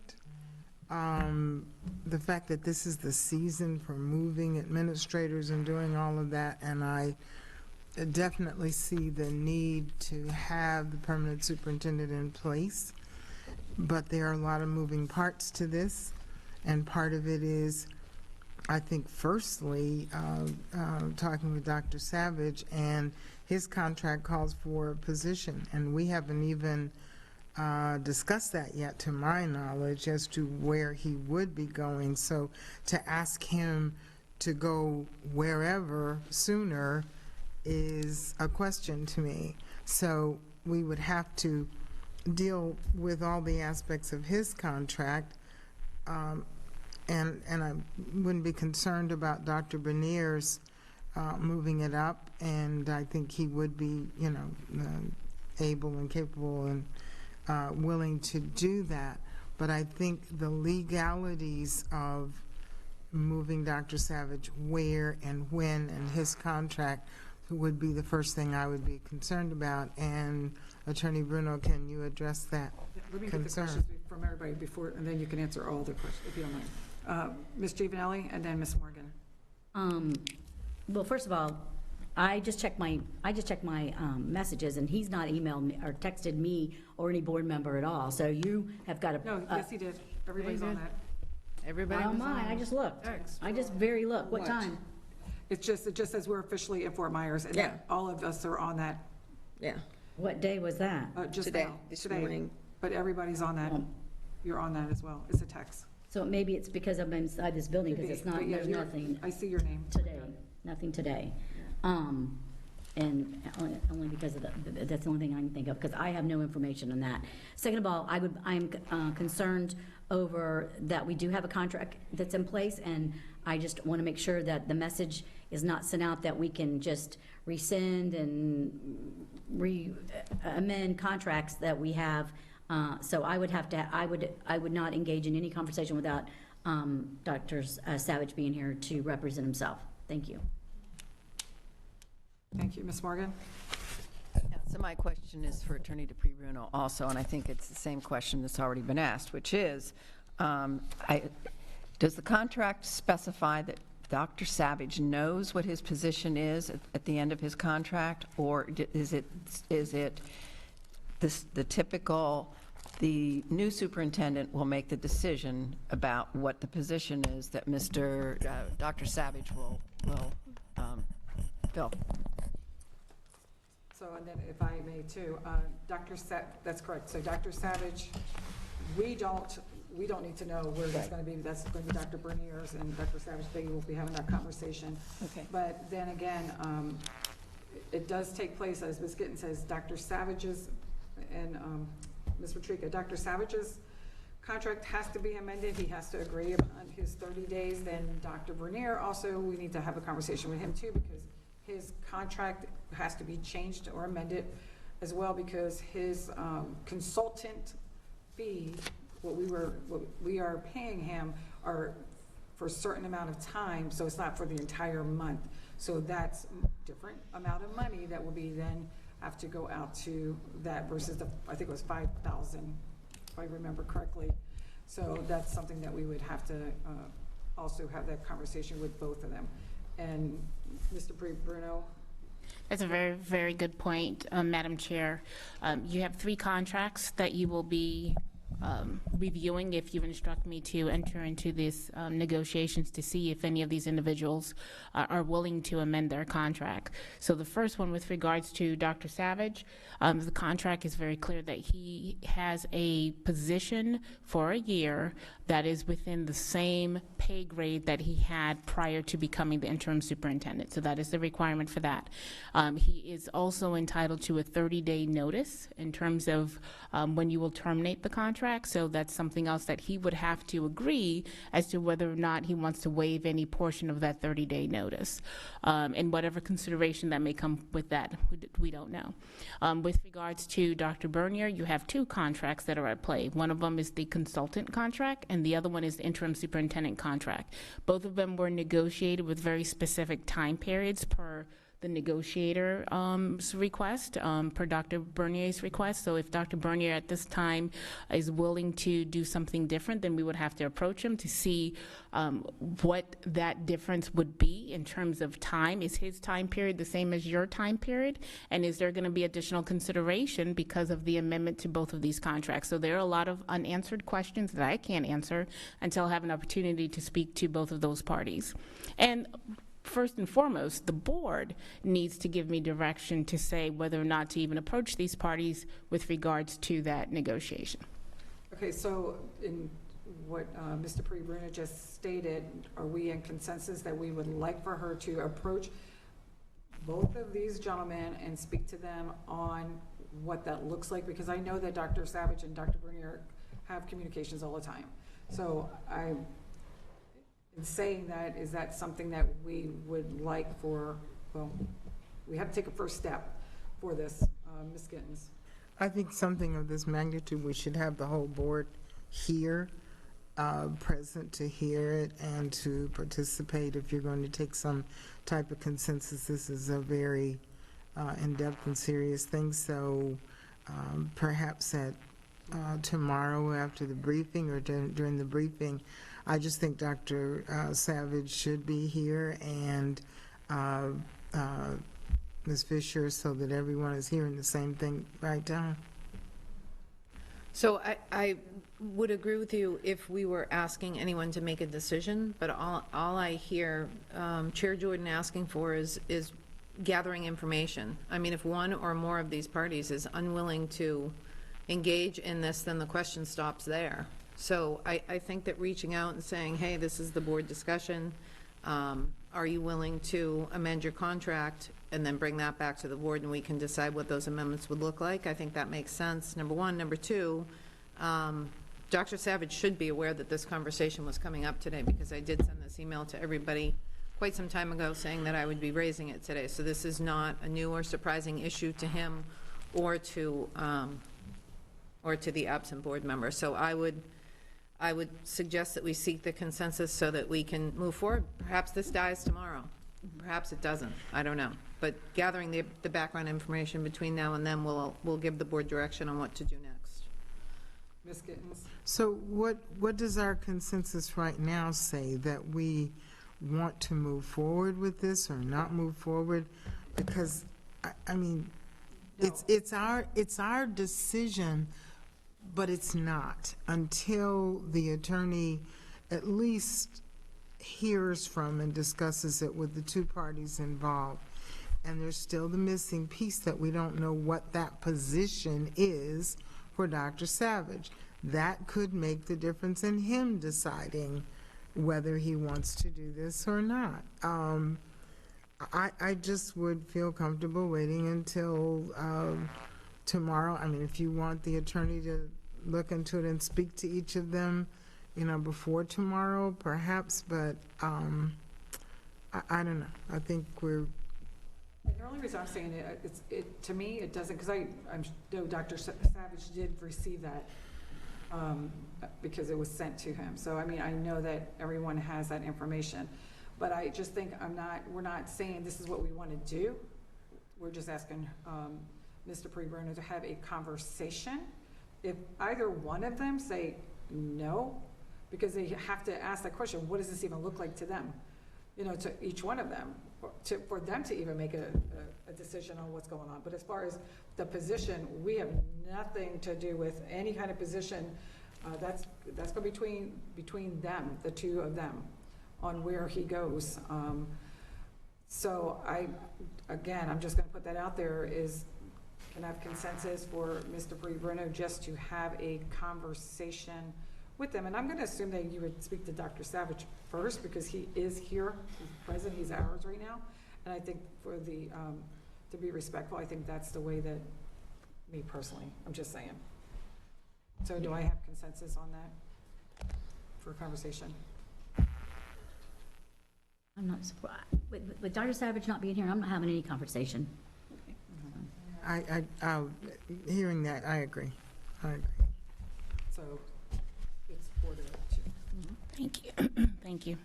The fact that this is the season for moving administrators and doing all of that, and I definitely see the need to have the permanent superintendent in place. But there are a lot of moving parts to this, and part of it is I think firstly, talking with Dr. Savage, and his contract calls for a position, and we haven't even discussed that yet, to my knowledge, as to where he would be going. So to ask him to go wherever sooner is a question to me. So we would have to deal with all the aspects of his contract, and I wouldn't be concerned about Dr. Bernier's moving it up, and I think he would be, you know, able and capable and willing to do that. But I think the legalities of moving Dr. Savage where and when and his contract would be the first thing I would be concerned about. And Attorney Bruno, can you address that Let me get the concern? questions from everybody before, and then you can answer all the questions, if you don't mind. Ms. Giovanelli, and then Ms. Morgan. Well, first of all, I just checked my messages, and he's not emailed me or texted me or any board member at all. So you have got a. No, yes, he did. Everybody's on that. Everybody I was don't on. mind. I just looked. Text. I just very looked. What time? It just says we're officially in Fort Myers, and Yeah. that all of us are on that, Yeah. What day was that? just Today, now. this Today. morning. But everybody's on that. You're on that as well. It's a text. So maybe it's because I'm inside this building, because it's not, But yeah, there's you're- nothing I see your name. today, nothing today. And only because of that's the only thing I can think of, because I have no information on that. Second of all, I'm concerned over that we do have a contract that's in place, and I just want to make sure that the message is not sent out that we can just rescind and amend contracts that we have. So I would have to, I would not engage in any conversation without Dr. Savage being here to represent himself. Thank you. Thank you. Ms. Morgan? Yeah, so my question is for Attorney Dupree Bruno also, and I think it's the same question that's already been asked, which is, does the contract specify that Dr. Savage knows what his position is at the end of his contract, or is it the typical, the new superintendent will make the decision about what the position is that Dr. Savage will fill? So, and then if I may too, that's correct. So Dr. Savage, we don't need to know where it's going to be. That's going to be Dr. Bernier's and Dr. Savage. They will be having that conversation. Okay. But then again, it does take place, as Ms. Gittin says, Dr. Savage's and Ms. Patrica, Dr. Savage's contract has to be amended. He has to agree on his 30 days. Then Dr. Bernier also, we need to have a conversation with him too, because his contract has to be changed or amended as well, because his consultant fee, what we are paying him are for a certain amount of time, so it's not for the entire month. So that's a different amount of money that will be then have to go out to that versus I think it was 5,000, if I remember correctly. So that's something that we would have to also have that conversation with both of them. And Mr. Bruno? That's a very, very good point, Madam Chair. You have 3 contracts that you will be reviewing if you instruct me to enter into these negotiations to see if any of these individuals are willing to amend their contract. So the first one, with regards to Dr. Savage, the contract is very clear that he has a position for a year that is within the same pay grade that he had prior to becoming the interim superintendent. So that is the requirement for that. He is also entitled to a 30-day notice in terms of when you will terminate the contract. So that's something else that he would have to agree as to whether or not he wants to waive any portion of that 30-day notice. And whatever consideration that may come with that, we don't know. With regards to Dr. Bernier, you have 2 contracts that are at play. One of them is the consultant contract, and the other one is the interim superintendent contract. Both of them were negotiated with very specific time periods per the negotiator's request, per Dr. Bernier's request. So if Dr. Bernier at this time is willing to do something different, then we would have to approach him to see what that difference would be in terms of time. Is his time period the same as your time period? And is there going to be additional consideration because of the amendment to both of these contracts? So there are a lot of unanswered questions that I can't answer until I have an opportunity to speak to both of those parties. And first and foremost, the board needs to give me direction to say whether or not to even approach these parties with regards to that negotiation. Okay, so in what Mr. Pre-Bruno just stated, are we in consensus that we would like for her to approach both of these gentlemen and speak to them on what that looks like? Because I know that Dr. Savage and Dr. Bernier have communications all the time. So in saying that, is that something that we would like for, well, we have to take a first step for this, Ms. Gittens? I think something of this magnitude, we should have the whole board here, present to hear it and to participate. If you're going to take some type of consensus, this is a very in-depth and serious thing. So perhaps at tomorrow after the briefing or during the briefing, I just think Dr. Savage should be here and Ms. Fisher, so that everyone is hearing the same thing right down. So I would agree with you if we were asking anyone to make a decision, but all I hear Chair Jordan asking for is gathering information. I mean, if one or more of these parties is unwilling to engage in this, then the question stops there. So I think that reaching out and saying, hey, this is the board discussion, are you willing to amend your contract, and then bring that back to the board and we can decide what those amendments would look like. I think that makes sense, number one. Number two, Dr. Savage should be aware that this conversation was coming up today, because I did send this email to everybody quite some time ago saying that I would be raising it today. So this is not a new or surprising issue to him or to the absent board member. So I would suggest that we seek the consensus so that we can move forward. Perhaps this dies tomorrow. Perhaps it doesn't. I don't know. But gathering the background information between now and then will give the board direction on what to do next. Ms. Gittens? So what does our consensus right now say? That we want to move forward with this or not move forward? Because, I mean, no. It's our decision, but it's not until the attorney at least hears from and discusses it with the two parties involved. And there's still the missing piece that we don't know what that position is for Dr. Savage. That could make the difference in him deciding whether he wants to do this or not. I just would feel comfortable waiting until tomorrow. I mean, if you want the attorney to look into it and speak to each of them, you know, before tomorrow, perhaps, but I don't know. I think we're... The only reason I'm saying it to me, it doesn't, because I know Dr. Savage did receive that because it was sent to him. So, I mean, I know that everyone has that information, but I just think we're not saying this is what we want to do. We're just asking Mr. Pre-Bruno to have a conversation. If either one of them say no, because they have to ask that question, what does this even look like to them? You know, to each one of them, for them to even make a decision on what's going on. But as far as the position, we have nothing to do with any kind of position. That's going to be between them, the two of them, on where he goes. So I'm just going to put that out there, is can I have consensus for Mr. Pre-Bruno just to have a conversation with them? And I'm going to assume that you would speak to Dr. Savage first, because he is here, he's present, he's ours right now. And I think for the, to be respectful, I think that's the way that, me personally, I'm just saying. So do I have consensus on that for a conversation? I'm not surprised. With Dr. Savage not being here, I'm not having any conversation. Hearing that, I agree. So it's 4-2. Thank you. Thank you.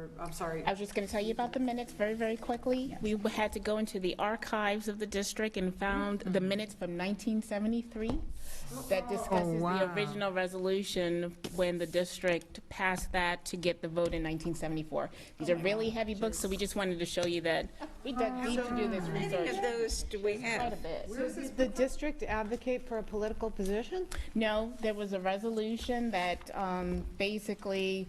or, I'm sorry. I was just going to tell you about the minutes very, very quickly. We had to go into the archives of the district and found the minutes from 1973 that discusses the original resolution when the district passed that to get the vote in 1974. These are really heavy books, so we just wanted to show you that we dug deep to do this How many research. of those do we have? Quite a bit. Does the district advocate for a political position? No, there was a resolution that basically,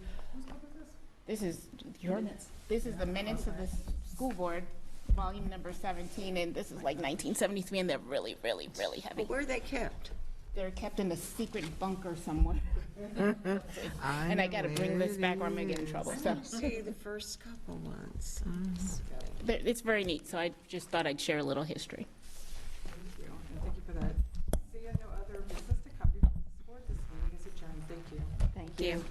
this is the minutes of the school board, volume number 17, and this is like 1973, and they're really, really, really heavy. Where are they kept? They're kept in a secret bunker somewhere. And I gotta bring this back or I'm gonna get in trouble, so. See the first couple ones. It's very neat, so I just thought I'd share a little history. Thank you, and thank you for that. Seeing no other business to come before this board, this meeting is adjourned. Thank you. Thank you.